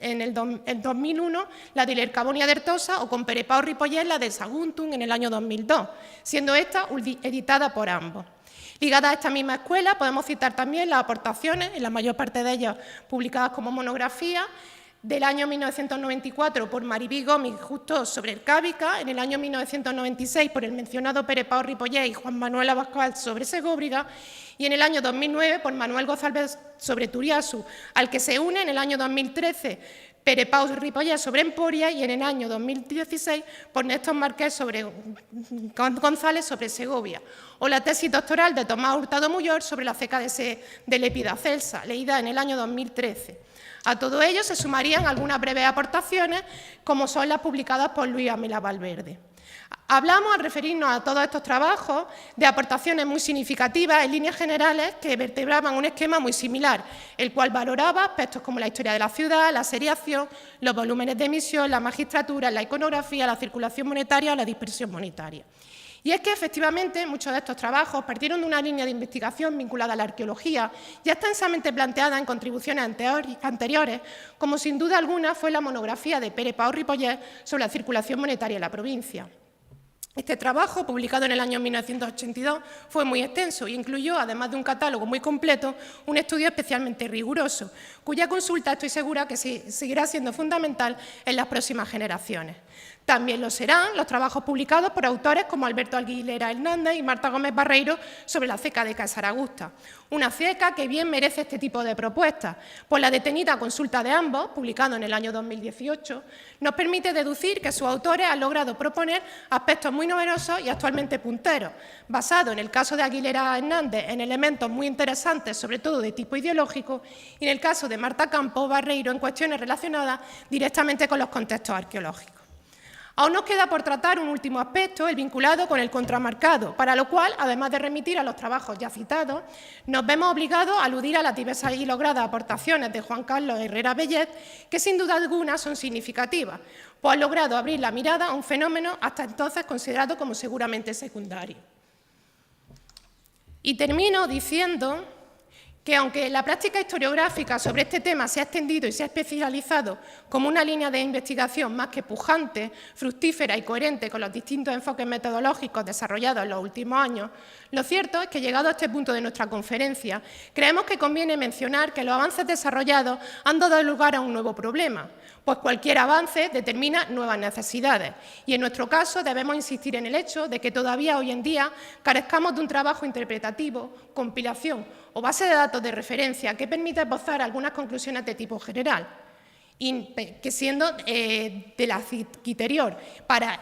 en el 2001, la de Lercabonia d'Ertosa o con Pere Pau Ripollet, la de Saguntum en el año 2002, siendo esta editada por ambos. Ligadas a esta misma escuela, podemos citar también las aportaciones, en la mayor parte de ellas publicadas como monografía, del año 1994 por Maribí Gómez justo sobre el Cábica, en el año 1996 por el mencionado Pere Pau Ripollet y Juan Manuel Abascal sobre Segóbriga, y en el año 2009 por Manuel González sobre Turiasu, al que se une en el año 2013 Pere Pau Ripollet sobre Emporia y en el año 2016 por Néstor Marqués sobre González sobre Segovia, o la tesis doctoral de Tomás Hurtado Muyor sobre la ceca de Lépida Celsa, leída en el año 2013. A todo ello se sumarían algunas breves aportaciones, como son las publicadas por Luis Amela Valverde. Hablamos, al referirnos a todos estos trabajos, de aportaciones muy significativas en líneas generales que vertebraban un esquema muy similar, el cual valoraba aspectos como la historia de la ciudad, la seriación, los volúmenes de emisión, la magistratura, la iconografía, la circulación monetaria o la dispersión monetaria. Y es que, efectivamente, muchos de estos trabajos partieron de una línea de investigación vinculada a la arqueología, ya extensamente planteada en contribuciones anteriores, como sin duda alguna fue la monografía de Pere Pau Ripollet sobre la circulación monetaria en la provincia. Este trabajo, publicado en el año 1982, fue muy extenso e incluyó, además de un catálogo muy completo, un estudio especialmente riguroso, cuya consulta estoy segura que seguirá siendo fundamental en las próximas generaciones. También lo serán los trabajos publicados por autores como Alberto Aguilera Hernández y Marta Gómez Barreiro sobre la ceca de Casaragusta, una ceca que bien merece este tipo de propuestas, pues la detenida consulta de ambos, publicado en el año 2018, nos permite deducir que sus autores han logrado proponer aspectos muy novedosos y actualmente punteros, basados en el caso de Aguilera Hernández en elementos muy interesantes, sobre todo de tipo ideológico, y en el caso de Marta Campos Barreiro en cuestiones relacionadas directamente con los contextos arqueológicos. Aún nos queda por tratar un último aspecto, el vinculado con el contramarcado, para lo cual, además de remitir a los trabajos ya citados, nos vemos obligados a aludir a las diversas y logradas aportaciones de Juan Carlos Herrera Bellet, que sin duda alguna son significativas, pues han logrado abrir la mirada a un fenómeno hasta entonces considerado como seguramente secundario. Y termino diciendo que aunque la práctica historiográfica sobre este tema se ha extendido y se ha especializado como una línea de investigación más que pujante, fructífera y coherente con los distintos enfoques metodológicos desarrollados en los últimos años, lo cierto es que, llegado a este punto de nuestra conferencia, creemos que conviene mencionar que los avances desarrollados han dado lugar a un nuevo problema, pues cualquier avance determina nuevas necesidades y, en nuestro caso, debemos insistir en el hecho de que todavía hoy en día carezcamos de un trabajo interpretativo, compilación o base de datos de referencia que permita esbozar algunas conclusiones de tipo general, y que siendo de la anterior,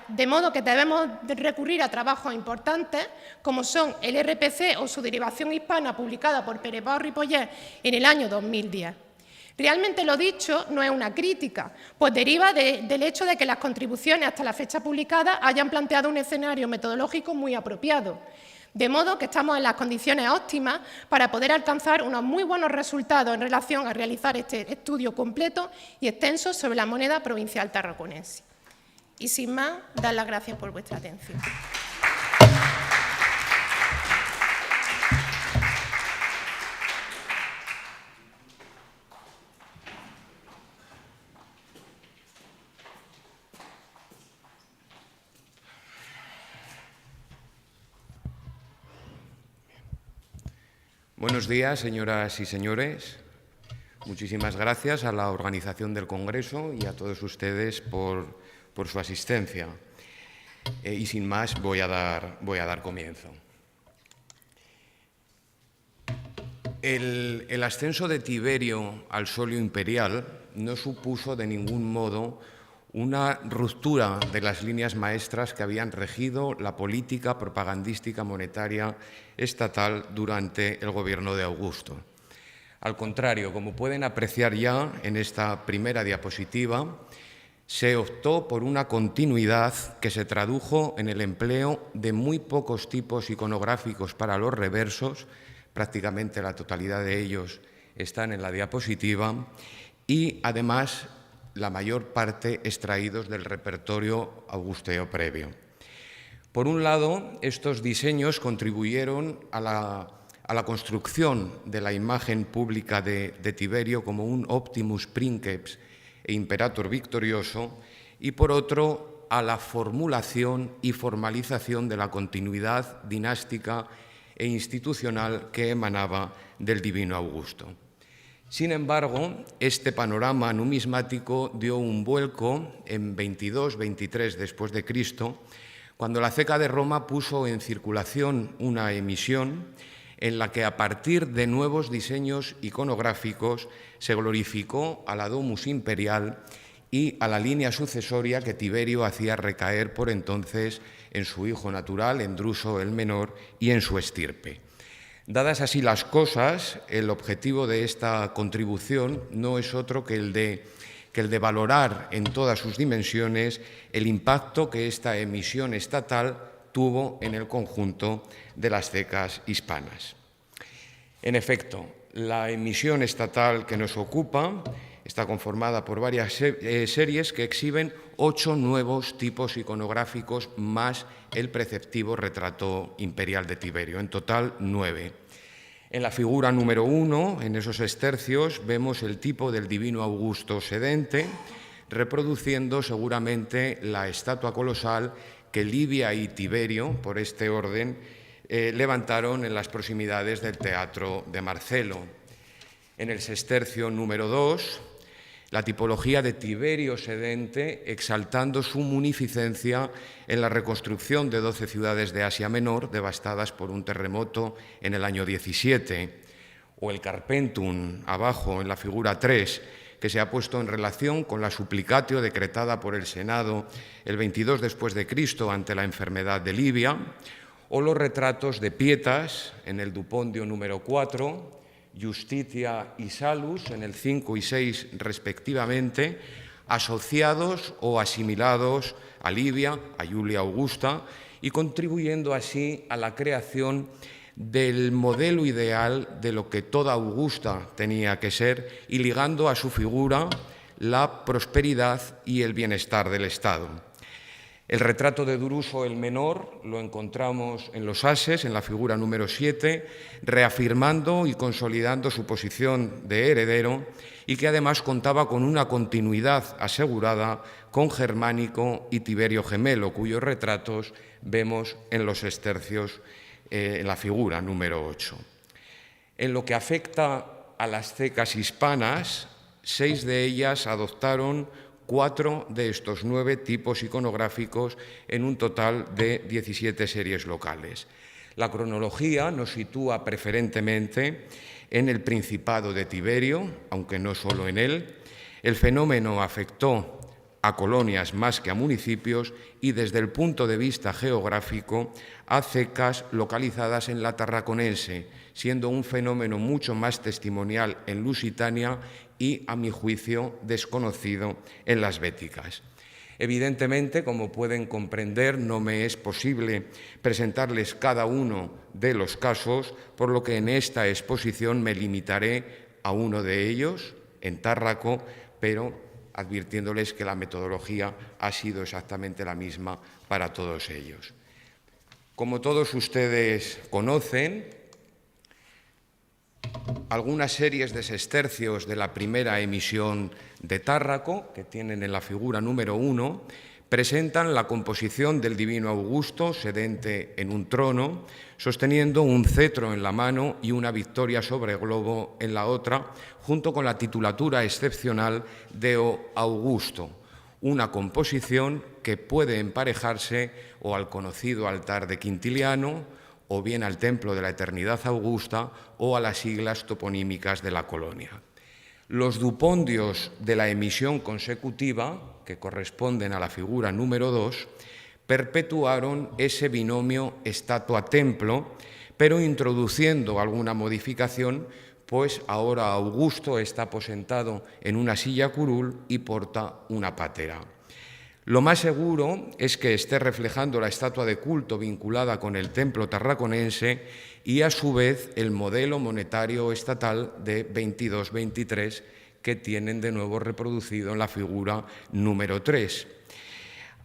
de modo que debemos recurrir a trabajos importantes como son el RPC o su derivación hispana publicada por Perepau Ripollet en el año 2010. Realmente lo dicho no es una crítica, pues deriva del hecho de que las contribuciones hasta la fecha publicada hayan planteado un escenario metodológico muy apropiado, de modo que estamos en las condiciones óptimas para poder alcanzar unos muy buenos resultados en relación a realizar este estudio completo y extenso sobre la moneda provincial tarraconense. Y sin más, dar las gracias por vuestra atención.
Buenos días, señoras y señores. Muchísimas gracias a la organización del Congreso y a todos ustedes por su asistencia. Y sin más, voy a dar comienzo. El ascenso de Tiberio al solio imperial no supuso de ningún modo una ruptura de las líneas maestras que habían regido la política propagandística monetaria estatal durante el gobierno de Augusto. Al contrario, como pueden apreciar ya en esta primera diapositiva, se optó por una continuidad que se tradujo en el empleo de muy pocos tipos iconográficos para los reversos, prácticamente la totalidad de ellos están en la diapositiva, y además la mayor parte extraídos del repertorio augusteo previo. Por un lado, estos diseños contribuyeron a la construcción de la imagen pública de Tiberio como un Optimus Princeps e Imperator victorioso, y por otro, a la formulación y formalización de la continuidad dinástica e institucional que emanaba del divino Augusto. Sin embargo, este panorama numismático dio un vuelco en 22-23 después de Cristo, cuando la Ceca de Roma puso en circulación una emisión en la que, a partir de nuevos diseños iconográficos, se glorificó a la Domus Imperial y a la línea sucesoria que Tiberio hacía recaer por entonces en su hijo natural, en Druso el Menor, y en su estirpe. Dadas así las cosas, el objetivo de esta contribución no es otro que el de valorar en todas sus dimensiones el impacto que esta emisión estatal tuvo en el conjunto de las cecas hispanas. En efecto, la emisión estatal que nos ocupa está conformada por varias series que exhiben 8 nuevos tipos iconográficos más el preceptivo retrato imperial de Tiberio, en total 9. En la figura número 1, en esos estercios, vemos el tipo del divino Augusto sedente, reproduciendo seguramente la estatua colosal que Livia y Tiberio, por este orden, levantaron en las proximidades del Teatro de Marcelo. En el sestercio número 2, la tipología de Tiberio Sedente, exaltando su munificencia en la reconstrucción de 12 ciudades de Asia Menor devastadas por un terremoto en el año 17, o el Carpentum, abajo en la figura 3, que se ha puesto en relación con la supplicatio decretada por el Senado el 22 después de Cristo ante la enfermedad de Livia, o los retratos de Pietas en el Dupondio número 4, Justitia y Salus en el 5 y 6 respectivamente, asociados o asimilados a Livia, a Julia Augusta, y contribuyendo así a la creación del modelo ideal de lo que toda Augusta tenía que ser y ligando a su figura la prosperidad y el bienestar del Estado. El retrato de Druso el Menor lo encontramos en los Ases, en la figura número 7, reafirmando y consolidando su posición de heredero y que además contaba con una continuidad asegurada con Germánico y Tiberio Gemelo, cuyos retratos vemos en los sestercios en la figura número 8. En lo que afecta a las cecas hispanas, 6 de ellas adoptaron 4 de estos 9 tipos iconográficos en un total de 17 series locales. La cronología nos sitúa preferentemente en el Principado de Tiberio, aunque no solo en él. El fenómeno afectó a colonias más que a municipios y desde el punto de vista geográfico a cecas localizadas en la Tarraconense, siendo un fenómeno mucho más testimonial en Lusitania y, a mi juicio, desconocido en las Béticas. Evidentemente, como pueden comprender, no me es posible presentarles cada uno de los casos, por lo que en esta exposición me limitaré a uno de ellos, en Tárraco, pero advirtiéndoles que la metodología ha sido exactamente la misma para todos ellos. Como todos ustedes conocen, algunas series de sestercios de la primera emisión de Tárraco, que tienen en la figura número 1, presentan la composición del divino Augusto, sedente en un trono, sosteniendo un cetro en la mano y una victoria sobre globo en la otra, junto con la titulatura excepcional de O Augusto, una composición que puede emparejarse o al conocido altar de Quintiliano, o bien al Templo de la Eternidad Augusta o a las siglas toponímicas de la colonia. Los dupondios de la emisión consecutiva, que corresponden a la figura número 2, perpetuaron ese binomio estatua-templo, pero introduciendo alguna modificación, pues ahora Augusto está aposentado en una silla curul y porta una pátera. Lo más seguro es que esté reflejando la estatua de culto vinculada con el templo tarraconense y, a su vez, el modelo monetario estatal de 22-23 que tienen de nuevo reproducido en la figura número 3.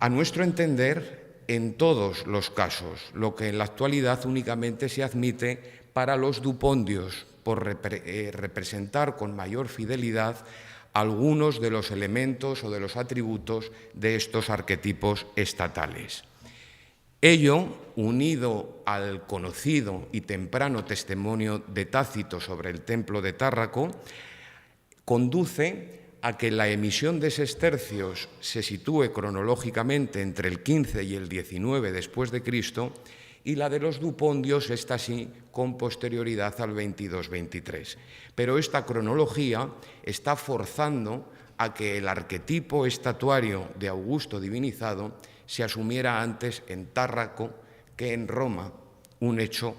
A nuestro entender, en todos los casos, lo que en la actualidad únicamente se admite para los dupondios, por representar con mayor fidelidad algunos de los elementos o de los atributos de estos arquetipos estatales. Ello, unido al conocido y temprano testimonio de Tácito sobre el templo de Tárraco, conduce a que la emisión de sestercios se sitúe cronológicamente entre el 15 y el 19 después de Cristo y la de los dupondios está así con posterioridad al 22-23. Pero esta cronología está forzando a que el arquetipo estatuario de Augusto divinizado se asumiera antes en Tárraco que en Roma, un hecho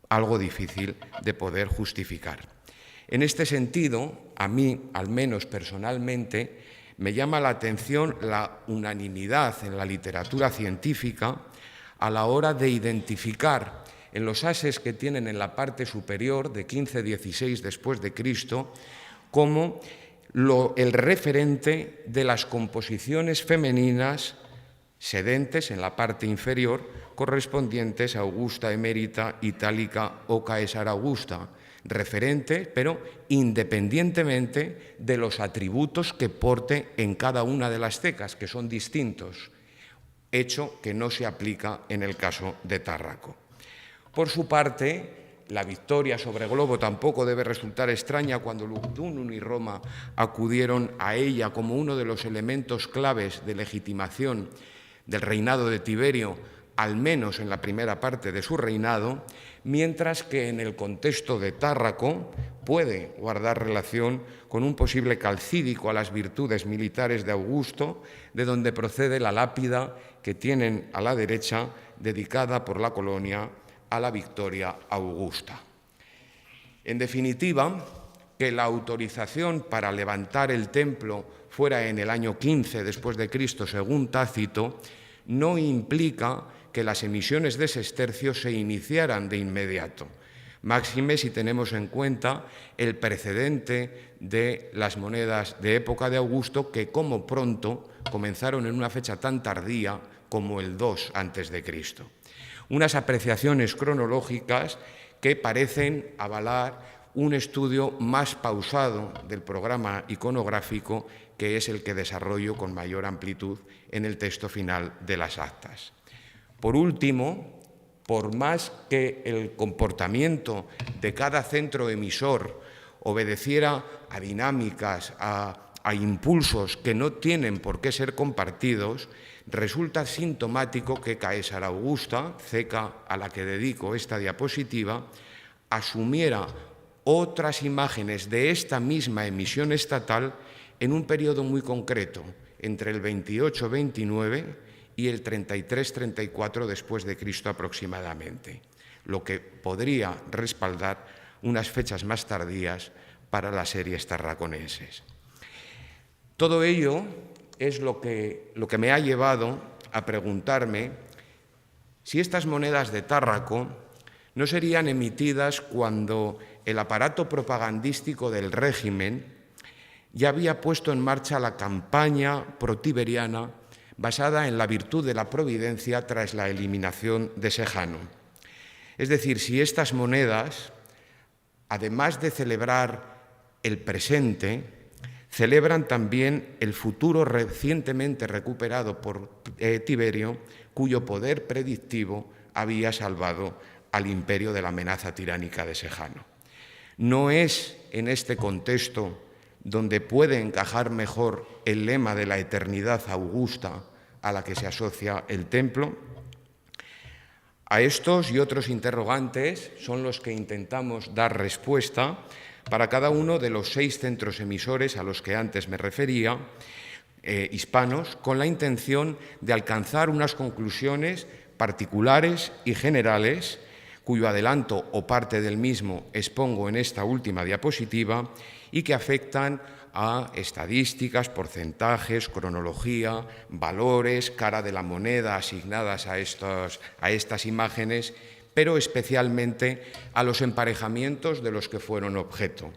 algo difícil de poder justificar. En este sentido, a mí, al menos personalmente, me llama la atención la unanimidad en la literatura científica a la hora de identificar en los ases que tienen en la parte superior de 15-16 después de Cristo como el referente de las composiciones femeninas sedentes en la parte inferior correspondientes a Augusta Emérita, Itálica o Caesar Augusta, referente, pero independientemente de los atributos que porte en cada una de las cecas, que son distintos. hecho que no se aplica en el caso de Tárraco. Por su parte, la victoria sobre Globo tampoco debe resultar extraña cuando Lugdunum y Roma acudieron a ella como uno de los elementos claves de legitimación del reinado de Tiberio, al menos en la primera parte de su reinado, mientras que en el contexto de Tárraco puede guardar relación con un posible calcídico a las virtudes militares de Augusto, de donde procede la lápida que tienen a la derecha, dedicada por la colonia a la victoria augusta. En definitiva, que la autorización para levantar el templo fuera en el año 15 después de Cristo, según Tácito, no implica que las emisiones de sestercios se iniciaran de inmediato. Máxime si tenemos en cuenta el precedente de las monedas de época de Augusto, que como pronto comenzaron en una fecha tan tardía como el 2 a.C. Unas apreciaciones cronológicas que parecen avalar un estudio más pausado del programa iconográfico, que es el que desarrollo con mayor amplitud en el texto final de las actas. Por último, por más que el comportamiento de cada centro emisor obedeciera a dinámicas, a impulsos que no tienen por qué ser compartidos, resulta sintomático que Caesar Augusta, ceca a la que dedico esta diapositiva, asumiera otras imágenes de esta misma emisión estatal en un periodo muy concreto, entre el 28-29 y el 33-34 después de Cristo aproximadamente, lo que podría respaldar unas fechas más tardías para las series tarraconenses. Todo ello es lo que me ha llevado a preguntarme si estas monedas de Tárraco no serían emitidas cuando el aparato propagandístico del régimen ya había puesto en marcha la campaña protiberiana basada en la virtud de la providencia tras la eliminación de Sejano. Es decir, si estas monedas, además de celebrar el presente, celebran también el futuro recientemente recuperado por Tiberio, cuyo poder predictivo había salvado al imperio de la amenaza tiránica de Sejano. No es en este contexto donde puede encajar mejor el lema de la eternidad augusta a la que se asocia el templo. A estos y otros interrogantes son los que intentamos dar respuesta para cada uno de los 6 centros emisores a los que antes me refería, hispanos, con la intención de alcanzar unas conclusiones particulares y generales, cuyo adelanto o parte del mismo expongo en esta última diapositiva, y que afectan a estadísticas, porcentajes, cronología, valores, cara de la moneda asignadas a estas imágenes, pero especialmente a los emparejamientos de los que fueron objeto,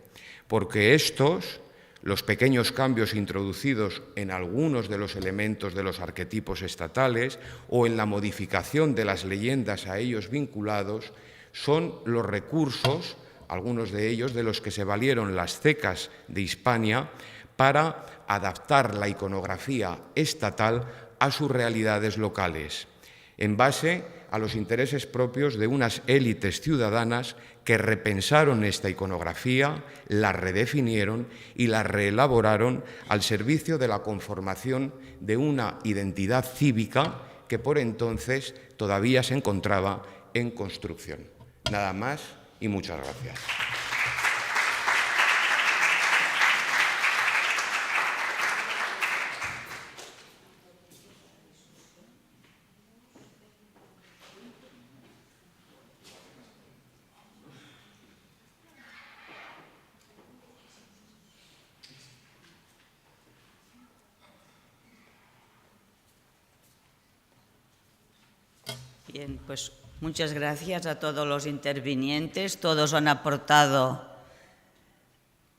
porque estos, los pequeños cambios introducidos en algunos de los elementos de los arquetipos estatales o en la modificación de las leyendas a ellos vinculados, son los recursos, algunos de ellos, de los que se valieron las cecas de Hispania para adaptar la iconografía estatal a sus realidades locales, en base a los intereses propios de unas élites ciudadanas que repensaron esta iconografía, la redefinieron y la reelaboraron al servicio de la conformación de una identidad cívica que por entonces todavía se encontraba en construcción. Nada más y muchas gracias.
Bien, pues muchas gracias a todos los intervinientes. Todos han aportado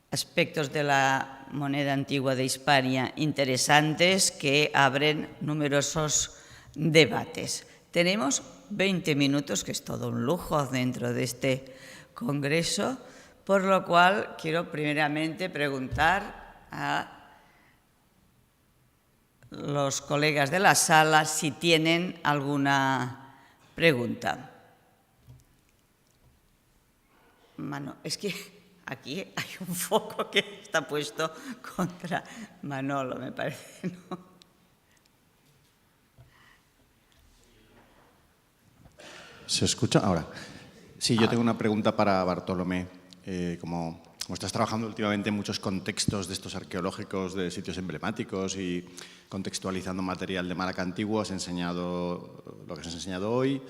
aspectos de la moneda antigua de Hispania interesantes que abren numerosos debates. Tenemos 20 minutos, que es todo un lujo dentro de este congreso, por lo cual quiero primeramente preguntar a los colegas de la sala si tienen alguna pregunta. Es que aquí hay un foco que está puesto contra Manolo, me parece, ¿no?
¿Se escucha ahora? Sí, yo tengo una pregunta para Bartolomé. Como estás trabajando últimamente en muchos contextos de estos arqueológicos, de sitios emblemáticos y contextualizando material de Málaga antiguo, has enseñado lo que has enseñado hoy.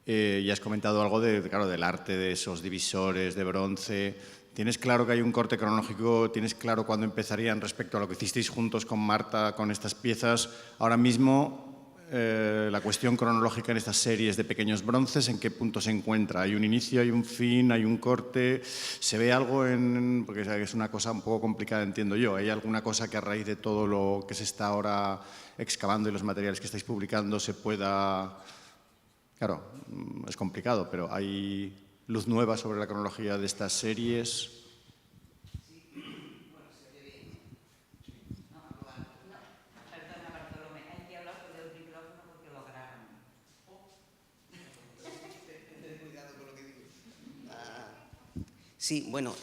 Y has comentado algo del arte de esos divisores de bronce. ¿Tienes claro que hay un corte cronológico? ¿Tienes claro cuándo empezarían respecto a lo que hicisteis juntos con Marta con estas piezas? Ahora mismo, la cuestión cronológica en estas series de pequeños bronces, ¿en qué punto se encuentra? ¿Hay un inicio, hay un fin, hay un corte? ¿Se ve algo porque es una cosa un poco complicada, entiendo yo? ¿Hay alguna cosa que a raíz de todo lo que se está ahora excavando y los materiales que estáis publicando se pueda... Claro, es complicado, pero ¿hay luz nueva sobre la cronología de estas series?
Perdona, Bartolomé, hay que hablar por el micrófono porque lo graban.
Sí, bueno,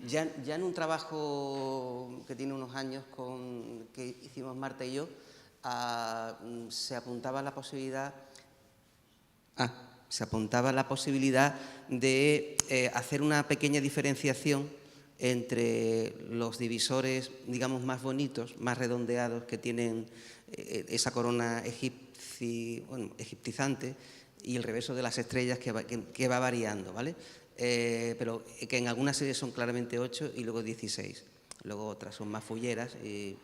ya en un trabajo que tiene unos años que hicimos Marta y yo, se apuntaba la posibilidad de hacer una pequeña diferenciación entre los divisores, digamos, más bonitos, más redondeados, que tienen esa corona egiptizante, y el reverso de las estrellas que va variando, ¿vale? Pero que en algunas series son claramente 8 y luego 16. Luego otras son más fulleras. Y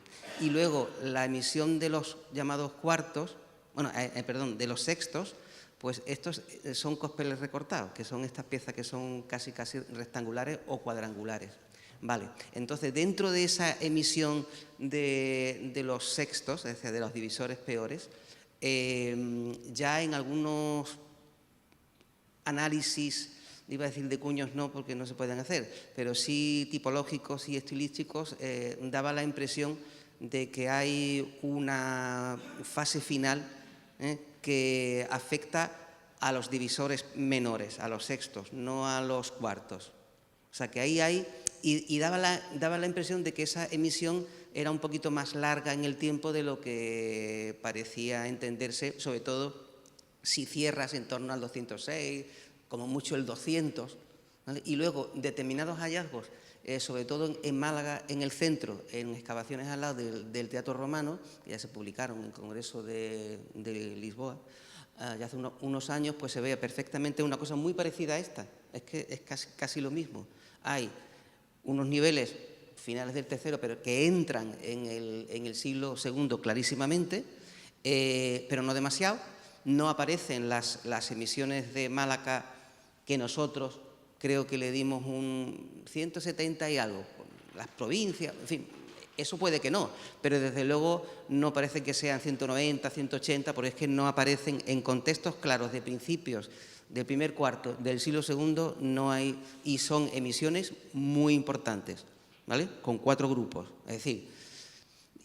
luego la emisión de los llamados cuartos, de los sextos, pues estos son cospeles recortados, que son estas piezas que son casi rectangulares o cuadrangulares. Vale, entonces dentro de esa emisión de los sextos, es decir, de los divisores peores, ya en algunos análisis, iba a decir de cuños no, porque no se pueden hacer, pero sí tipológicos y estilísticos, daba la impresión de que hay una fase final que afecta a los divisores menores, a los sextos, no a los cuartos. O sea, que ahí hay, y daba la impresión de que esa emisión era un poquito más larga en el tiempo de lo que parecía entenderse, sobre todo si cierras en torno al 206, como mucho el 200, ¿vale? Y luego determinados hallazgos, sobre todo en Málaga, en el centro, en excavaciones al lado del Teatro Romano, que ya se publicaron en el Congreso de Lisboa, ya hace unos años, pues se ve perfectamente una cosa muy parecida a esta, es que es casi lo mismo. Hay unos niveles finales del tercero, pero que entran en el siglo II clarísimamente, pero no demasiado. No aparecen las emisiones de Málaga que nosotros creo que le dimos un 170 y algo. Las provincias, en fin, eso puede que no, pero desde luego no parece que sean 190, 180, porque es que no aparecen en contextos claros de principios del primer cuarto del siglo II, no hay, y son emisiones muy importantes, ¿vale? Con 4 grupos, es decir,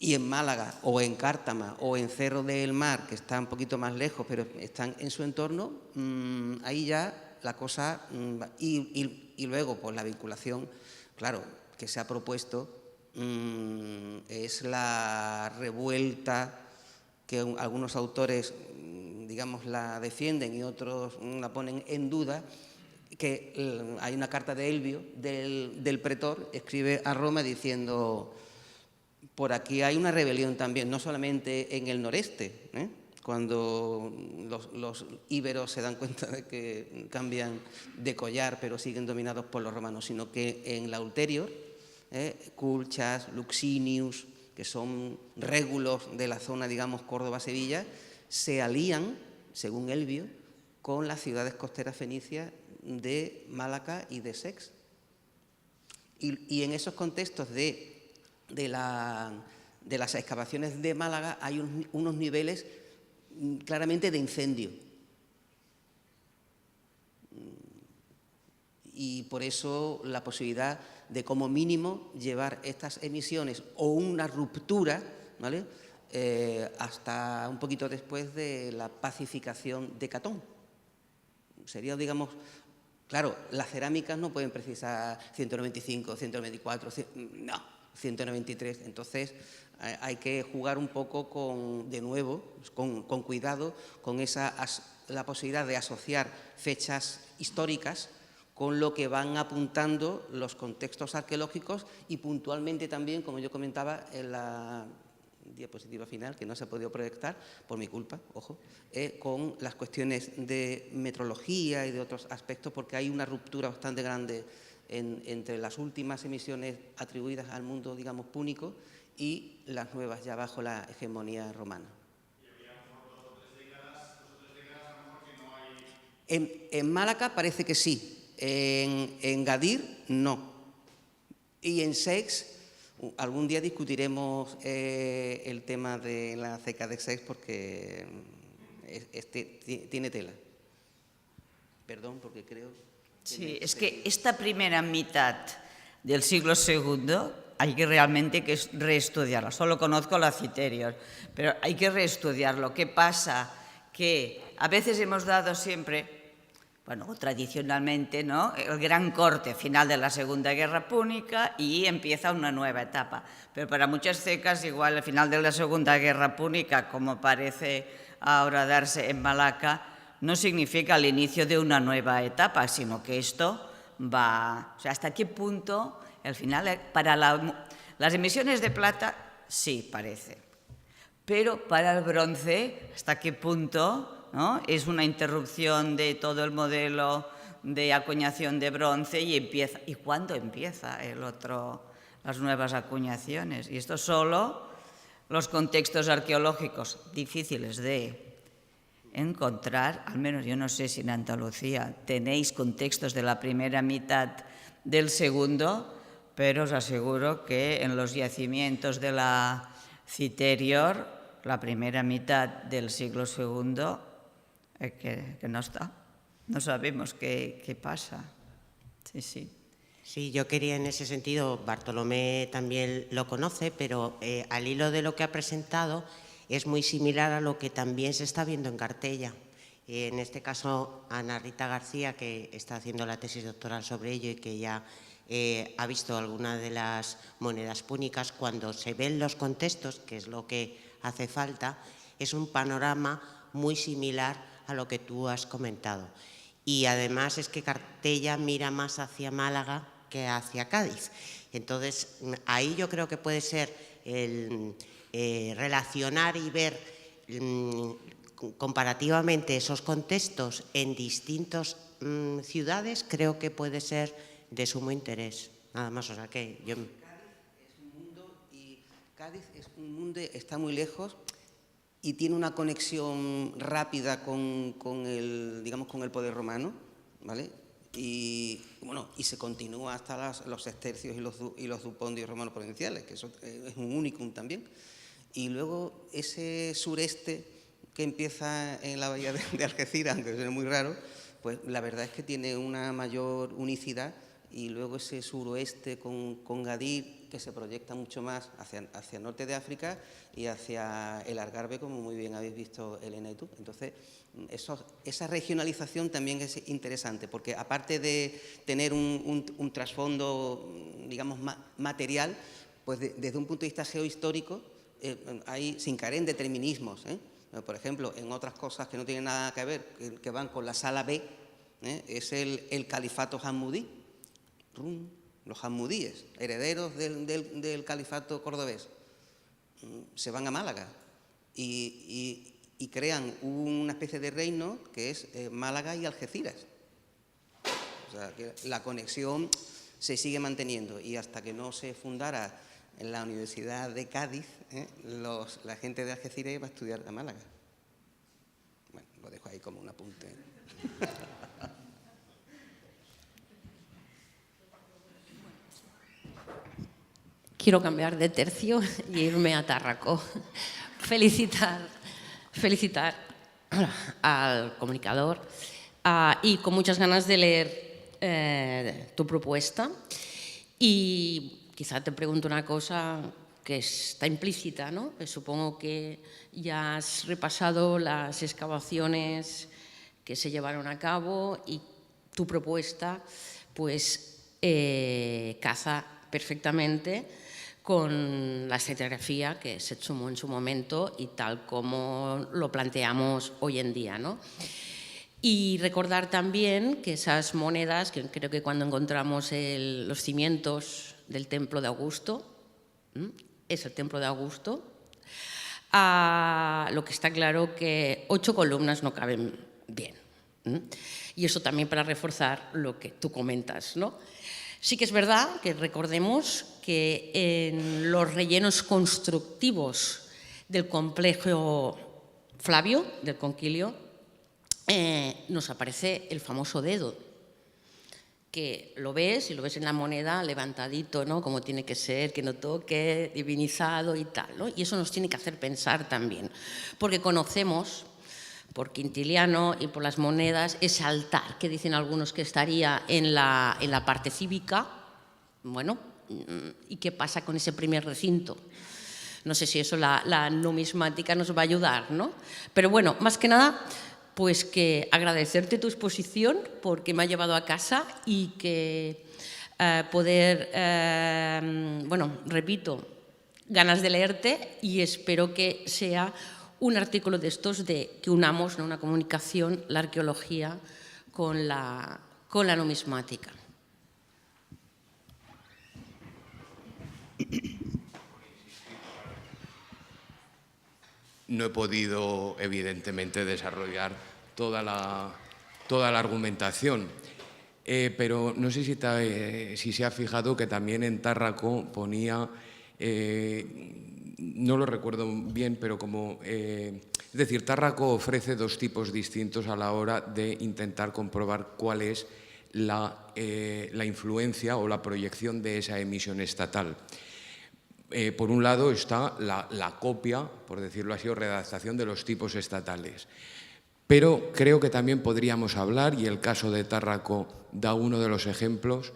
y en Málaga o en Cártama o en Cerro del Mar, que está un poquito más lejos, pero están en su entorno, ahí ya la cosa, y luego pues la vinculación, claro, que se ha propuesto, es la revuelta que algunos autores, digamos, la defienden y otros la ponen en duda, que hay una carta de Elvio, del pretor, escribe a Roma diciendo: por aquí hay una rebelión también, no solamente en el noreste, cuando los íberos se dan cuenta de que cambian de collar pero siguen dominados por los romanos, sino que en la ulterior, Culchas, Luxinius, que son régulos de la zona, digamos, Córdoba-Sevilla, se alían, según Elvio, con las ciudades costeras fenicias de Málaga y de Sex. Y en esos contextos de las excavaciones de Málaga hay unos niveles claramente de incendio. Y por eso la posibilidad de como mínimo llevar estas emisiones o una ruptura, ¿vale?, hasta un poquito después de la pacificación de Catón. Sería, digamos, claro, las cerámicas no pueden precisar 195, 194, no, 193. Entonces, hay que jugar un poco de nuevo, con cuidado, con la posibilidad de asociar fechas históricas con lo que van apuntando los contextos arqueológicos y puntualmente también, como yo comentaba en la diapositiva final, que no se ha podido proyectar, por mi culpa, ojo, con las cuestiones de metrología y de otros aspectos, porque hay una ruptura bastante grande entre las últimas emisiones atribuidas al mundo, digamos, púnico y las nuevas ya bajo la hegemonía romana.
¿Y había dos o tres décadas a lo mejor que no hay?
En Málaga parece que sí, en Gadir no, y en Seix algún día discutiremos el tema de la ceca de Seix porque tiene tela. Perdón, porque creo...
Sí, es que esta primera mitad del siglo II hay que realmente reestudiarla. Solo conozco la Citerior, pero hay que reestudiarlo. ¿Qué pasa? Que a veces hemos dado siempre, bueno, tradicionalmente, ¿no?, el gran corte final de la Segunda Guerra Púnica y empieza una nueva etapa. Pero para muchas cecas, igual el final de la Segunda Guerra Púnica, como parece ahora darse en Malaca, no significa el inicio de una nueva etapa, sino que esto va... O sea, ¿hasta qué punto al final para las emisiones de plata sí parece? Pero para el bronce, ¿hasta qué punto, ¿no?, es una interrupción de todo el modelo de acuñación de bronce y cuándo empieza las nuevas acuñaciones? Y esto solo los contextos arqueológicos difíciles de encontrar, al menos yo no sé si en Andalucía tenéis contextos de la primera mitad del segundo, pero os aseguro que en los yacimientos de la Citerior, la primera mitad del siglo II, que no está. No sabemos qué pasa. Sí, sí.
Sí, yo quería en ese sentido, Bartolomé también lo conoce, pero al hilo de lo que ha presentado es muy similar a lo que también se está viendo en Cartella. En este caso, Ana Rita García, que está haciendo la tesis doctoral sobre ello y que ya ha visto algunas de las monedas púnicas, cuando se ven los contextos, que es lo que hace falta, es un panorama muy similar a lo que tú has comentado. Y además es que Cartella mira más hacia Málaga que hacia Cádiz. Entonces, ahí yo creo que puede ser relacionar y ver comparativamente esos contextos en distintas ciudades, creo que puede ser de sumo interés. Nada más, o sea que yo...
Cádiz es un mundo, está muy lejos y tiene una conexión rápida con el poder romano, ¿vale? Y bueno, y se continúa hasta los sestercios y los dupondios romanos provinciales, que eso es un unicum también. Y luego ese sureste que empieza en la bahía de Algeciras, aunque suene muy raro, pues la verdad es que tiene una mayor unicidad, y luego ese suroeste con Gadir, que se proyecta mucho más hacia el norte de África y hacia el Algarve, como muy bien habéis visto Elena y tú. Entonces, esa regionalización también es interesante, porque aparte de tener un trasfondo, digamos, material, pues desde un punto de vista geohistórico, sin caer en determinismos. Por ejemplo, en otras cosas que no tienen nada que ver, que van con la sala B, es el califato hammudí. Los hammudíes, herederos del califato cordobés, se van a Málaga y crean una especie de reino que es Málaga y Algeciras. O sea, que la conexión se sigue manteniendo, y hasta que no se fundara en la Universidad de Cádiz, la gente de Algeciras iba a estudiar a Málaga. Bueno, lo dejo ahí como un apunte.
Quiero cambiar de tercio y irme a Tárraco. Felicitar al comunicador y con muchas ganas de leer tu propuesta. Y quizá te pregunto una cosa que está implícita, ¿no? Supongo que ya has repasado las excavaciones que se llevaron a cabo y tu propuesta pues caza perfectamente con la estratigrafía que se sumó en su momento y tal como lo planteamos hoy en día, ¿no? Y recordar también que esas monedas, que creo que cuando encontramos los cimientos del templo de Augusto, es el templo de Augusto, lo que está claro que 8 columnas no caben bien. Y eso también para reforzar lo que tú comentas, ¿no? Sí que es verdad que recordemos que en los rellenos constructivos del complejo Flavio, del Concilio, nos aparece el famoso dedo, que lo ves y lo ves en la moneda levantadito, ¿no? Como tiene que ser, que no toque, divinizado y tal, ¿no? Y eso nos tiene que hacer pensar también, porque conocemos por Quintiliano y por las monedas ese altar que dicen algunos que estaría en la parte cívica. Bueno, ¿y qué pasa con ese primer recinto? No sé si eso la numismática nos va a ayudar, ¿no? Pero bueno, más que nada, pues que agradecerte tu exposición porque me ha llevado a casa y que poder, bueno, repito, ganas de leerte y espero que sea un artículo de estos de que unamos, ¿no?, una comunicación, la arqueología con la numismática.
No he podido, evidentemente, desarrollar toda la argumentación, pero no sé si se ha fijado que también en Tárraco ponía, no lo recuerdo bien, pero como... es decir, Tárraco ofrece 2 tipos distintos a la hora de intentar comprobar cuál es la influencia o la proyección de esa emisión estatal. Por un lado está la copia, por decirlo así, o redactación de los tipos estatales. Pero creo que también podríamos hablar, y el caso de Tárraco da uno de los ejemplos,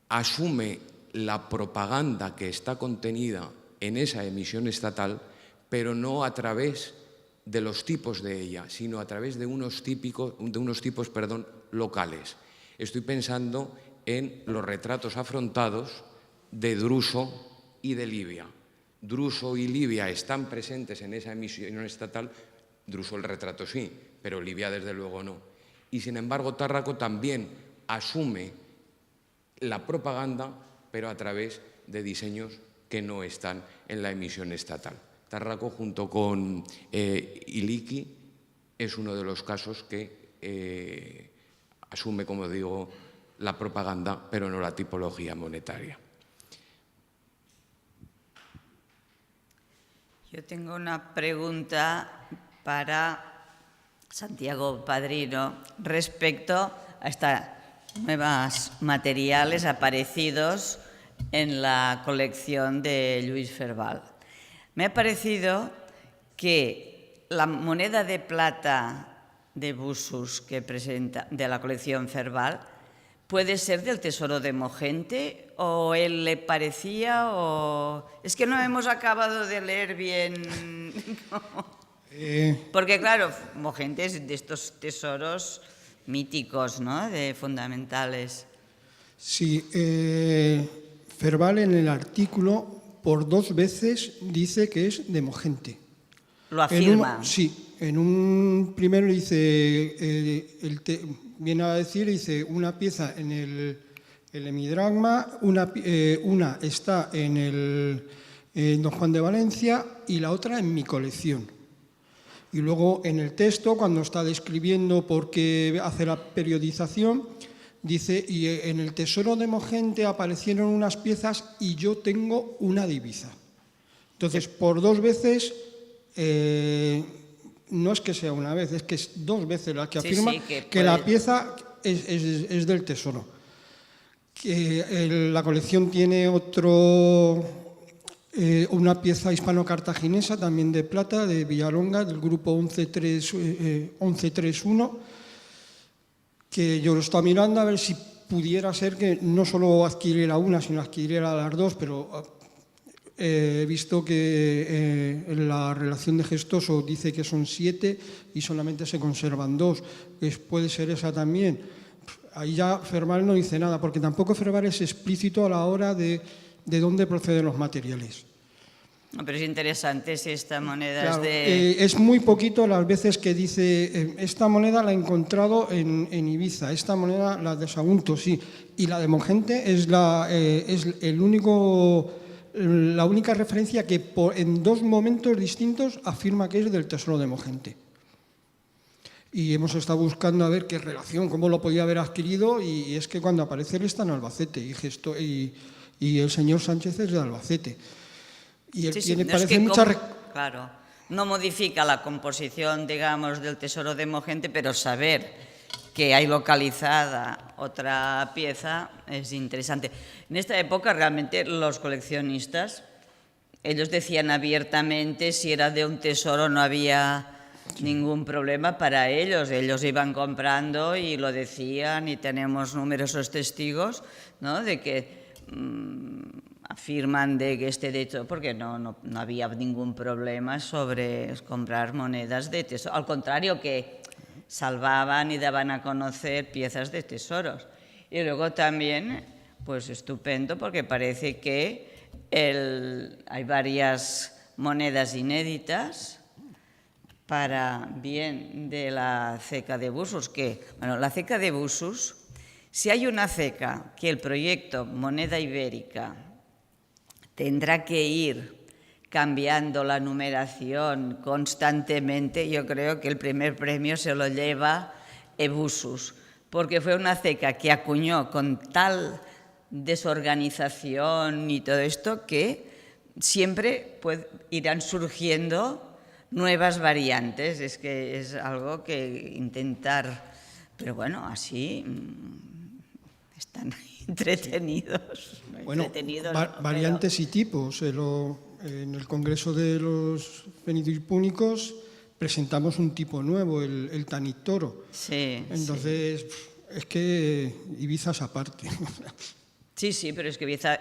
asume la propaganda que está contenida en esa emisión estatal, pero no a través de los tipos de ella, sino a través de unos tipos locales. Estoy pensando en los retratos afrontados de Druso y de Livia. Druso y Livia están presentes en esa emisión estatal, Druso el retrato sí, pero Livia desde luego no. Y sin embargo Tárraco también asume la propaganda, pero a través de diseños que no están en la emisión estatal. Tárraco junto con Iliki es uno de los casos que asume, como digo, la propaganda, pero no la tipología monetaria.
Yo tengo una pregunta para Santiago Padrino respecto a estos nuevos materiales aparecidos en la colección de Lluís Ferval. Me ha parecido que la moneda de plata de Busus que presenta de la colección Ferval puede ser del tesoro de Mogente, o él le parecía, o... Es que no hemos acabado de leer bien. Porque claro, Mogente es de estos tesoros míticos, ¿no?, de fundamentales.
Sí, Ferval en el artículo por 2 veces dice que es de Mogente.
¿Lo afirma?
Sí, en un primero dice, viene a decir, dice una pieza en el hemidragma, una está en Don Juan de Valencia y la otra en mi colección. Y luego en el texto, cuando está describiendo por qué hace la periodización, dice, y en el tesoro de Mogente aparecieron unas piezas y yo tengo una divisa. Entonces, por 2 veces, no es que sea una vez, es que es 2 veces la que afirma que la pieza es del tesoro. La colección tiene una pieza hispano-cartaginesa, también de plata, de Villalonga, del grupo 1131, que yo lo estaba mirando a ver si pudiera ser que no solo adquiriera una, sino adquiriera las dos, pero he visto que en la relación de gestoso dice que son 7 y solamente se conservan 2. Puede ser esa también. Ahí ya Ferval no dice nada, porque tampoco Ferval es explícito a la hora de dónde proceden los materiales.
No, pero es interesante si esta moneda
Claro,
es de...
es muy poquito las veces que dice esta moneda la he encontrado en Ibiza, esta moneda, la de Sagunto, sí, y la de Mongente es la única referencia que en 2 momentos distintos afirma que es del tesoro de Mongente. Y hemos estado buscando a ver qué relación, cómo lo podía haber adquirido, y es que cuando aparece él está en Albacete y el señor Sánchez es de Albacete. Y él tiene,
no
parece
es que
mucha...
claro, no modifica la composición, digamos, del tesoro de Mongente, pero saber que hay localizada otra pieza es interesante. En esta época realmente los coleccionistas, ellos decían abiertamente si era de un tesoro, no había ningún problema para ellos. Ellos iban comprando y lo decían, y tenemos numerosos testigos, ¿no?, de que afirman de que de hecho, porque no había ningún problema sobre comprar monedas de tesoro. Al contrario, que salvaban y daban a conocer piezas de tesoros. Y luego también, pues estupendo, porque parece que hay varias monedas inéditas para bien de la ceca de Busos, la ceca de Busos, si hay una ceca que el proyecto Moneda Ibérica tendrá que ir cambiando la numeración constantemente, yo creo que el primer premio se lo lleva Ebusus, porque fue una ceca que acuñó con tal desorganización y todo esto que siempre irán surgiendo nuevas variantes. Es que es algo que intentar, pero bueno, así están entretenidos.
Bueno, variantes y tipos. En el Congreso de los Venidos Púnicos presentamos un tipo nuevo, el Tanitoro.
Sí.
Entonces, es que Ibiza es aparte.
Sí, pero es que Ibiza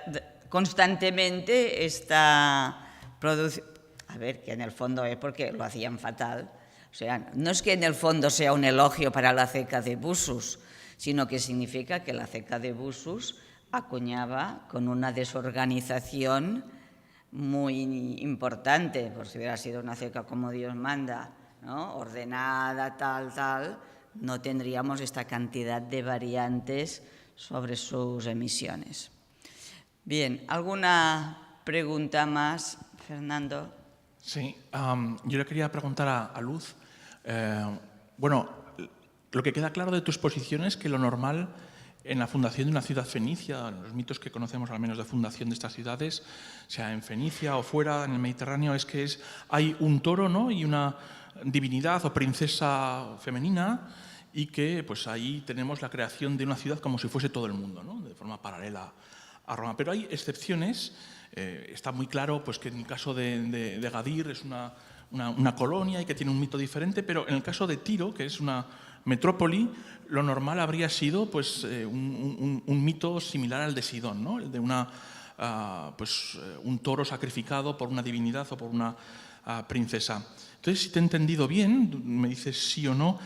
constantemente está produciendo... A ver, que en el fondo es porque lo hacían fatal. O sea, no es que en el fondo sea un elogio para la ceca de Busos, sino que significa que la ceca de Busos acuñaba con una desorganización muy importante. Por si hubiera sido una ceca como Dios manda, ¿no?, ordenada, tal, no tendríamos esta cantidad de variantes sobre sus emisiones. Bien, ¿alguna pregunta más, Fernando?
Sí, yo le quería preguntar a Luz. Bueno, lo que queda claro de tu exposición es que lo normal en la fundación de una ciudad fenicia, los mitos que conocemos al menos de fundación de estas ciudades, sea en Fenicia o fuera, en el Mediterráneo, es que hay un toro, ¿no?, y una divinidad o princesa femenina, y que pues ahí tenemos la creación de una ciudad como si fuese todo el mundo, ¿no?, de forma paralela a Roma. Pero hay excepciones. Está muy claro pues, que en el caso de Gadir es una colonia y que tiene un mito diferente, pero en el caso de Tiro, que es una metrópoli, lo normal habría sido pues, un mito similar al de Sidón, ¿no?, el de un toro sacrificado por una divinidad o por una princesa. Entonces, si te he entendido bien, me dices sí o no,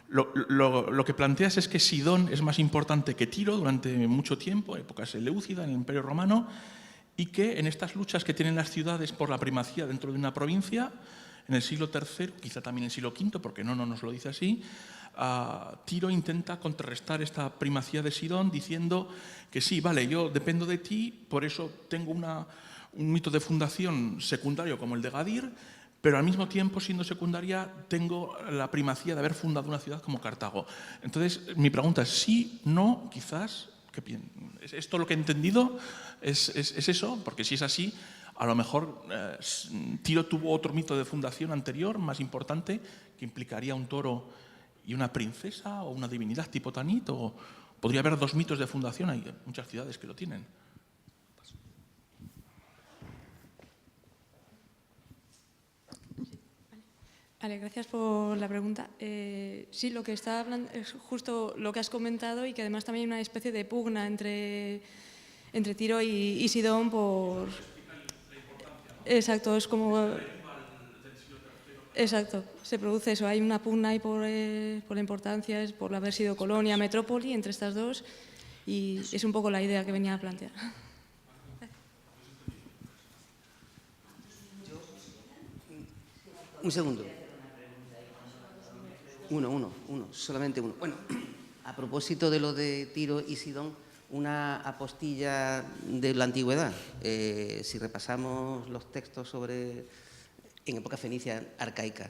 lo que planteas es que Sidón es más importante que Tiro durante mucho tiempo, época seleucida, en el Imperio Romano, y que en estas luchas que tienen las ciudades por la primacía dentro de una provincia, en el siglo III, quizá también en el siglo V, porque no nos lo dice así, Tiro intenta contrarrestar esta primacía de Sidón diciendo que sí, vale, yo dependo de ti, por eso tengo un mito de fundación secundario como el de Gadir, pero al mismo tiempo, siendo secundaria, tengo la primacía de haber fundado una ciudad como Cartago. Entonces, mi pregunta es sí, no, quizás. ¿Es esto lo que he entendido? ¿Es eso? Porque si es así, a lo mejor Tiro tuvo otro mito de fundación anterior, más importante, que implicaría un toro y una princesa o una divinidad tipo Tanit, o podría haber 2 mitos de fundación, hay muchas ciudades que lo tienen.
Vale, gracias por la pregunta. Sí, lo que está hablando es justo lo que has comentado y que además también hay una especie de pugna entre Tiro y Sidón por... Exacto, es como... Exacto, se produce eso, hay una pugna ahí por la importancia, es por haber sido colonia, metrópoli entre estas dos y es un poco la idea que venía a plantear.
Un segundo. Uno, solamente uno. Bueno, a propósito de lo de Tiro y Sidón, una apostilla de la antigüedad. Si repasamos los textos en época fenicia arcaica,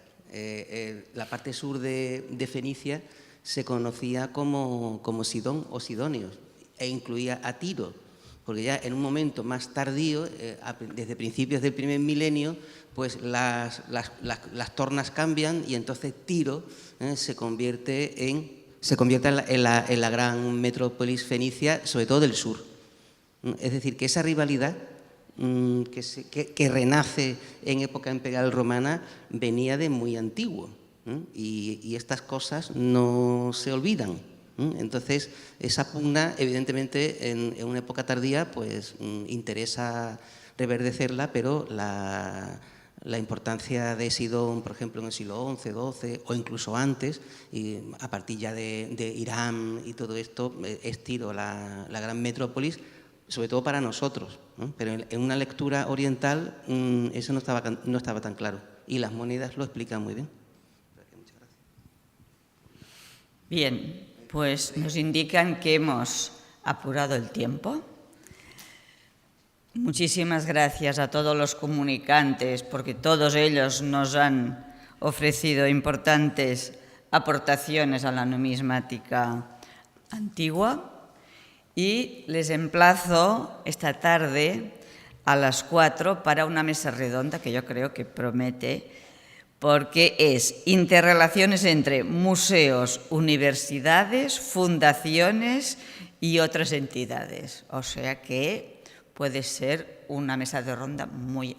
la parte sur de Fenicia se conocía como Sidón o Sidonios e incluía a Tiro, porque ya en un momento más tardío, desde principios del primer milenio, pues las tornas cambian y entonces Tiro se convierte en la gran metrópolis fenicia, sobre todo del sur. Es decir, que esa rivalidad que renace en época imperial romana venía de muy antiguo, y estas cosas no se olvidan. Entonces, esa pugna, evidentemente, en una época tardía, pues interesa reverdecerla, pero la importancia de Sidón, por ejemplo, en el siglo XI, XII o incluso antes, y a partir ya de Irán y todo esto, es Tiro la gran metrópolis, sobre todo para nosotros, ¿no? Pero en una lectura oriental eso no estaba tan claro, y las monedas lo explican muy bien. Muchas gracias.
Bien, pues nos indican que hemos apurado el tiempo. Muchísimas gracias a todos los comunicantes, porque todos ellos nos han ofrecido importantes aportaciones a la numismática antigua. Y les emplazo esta tarde a las 4 para una mesa redonda que yo creo que promete, porque es interrelaciones entre museos, universidades, fundaciones y otras entidades. O sea que puede ser una mesa redonda muy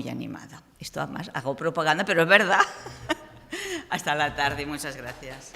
animada. Esto además hago propaganda, pero es verdad. Hasta la tarde, muchas gracias.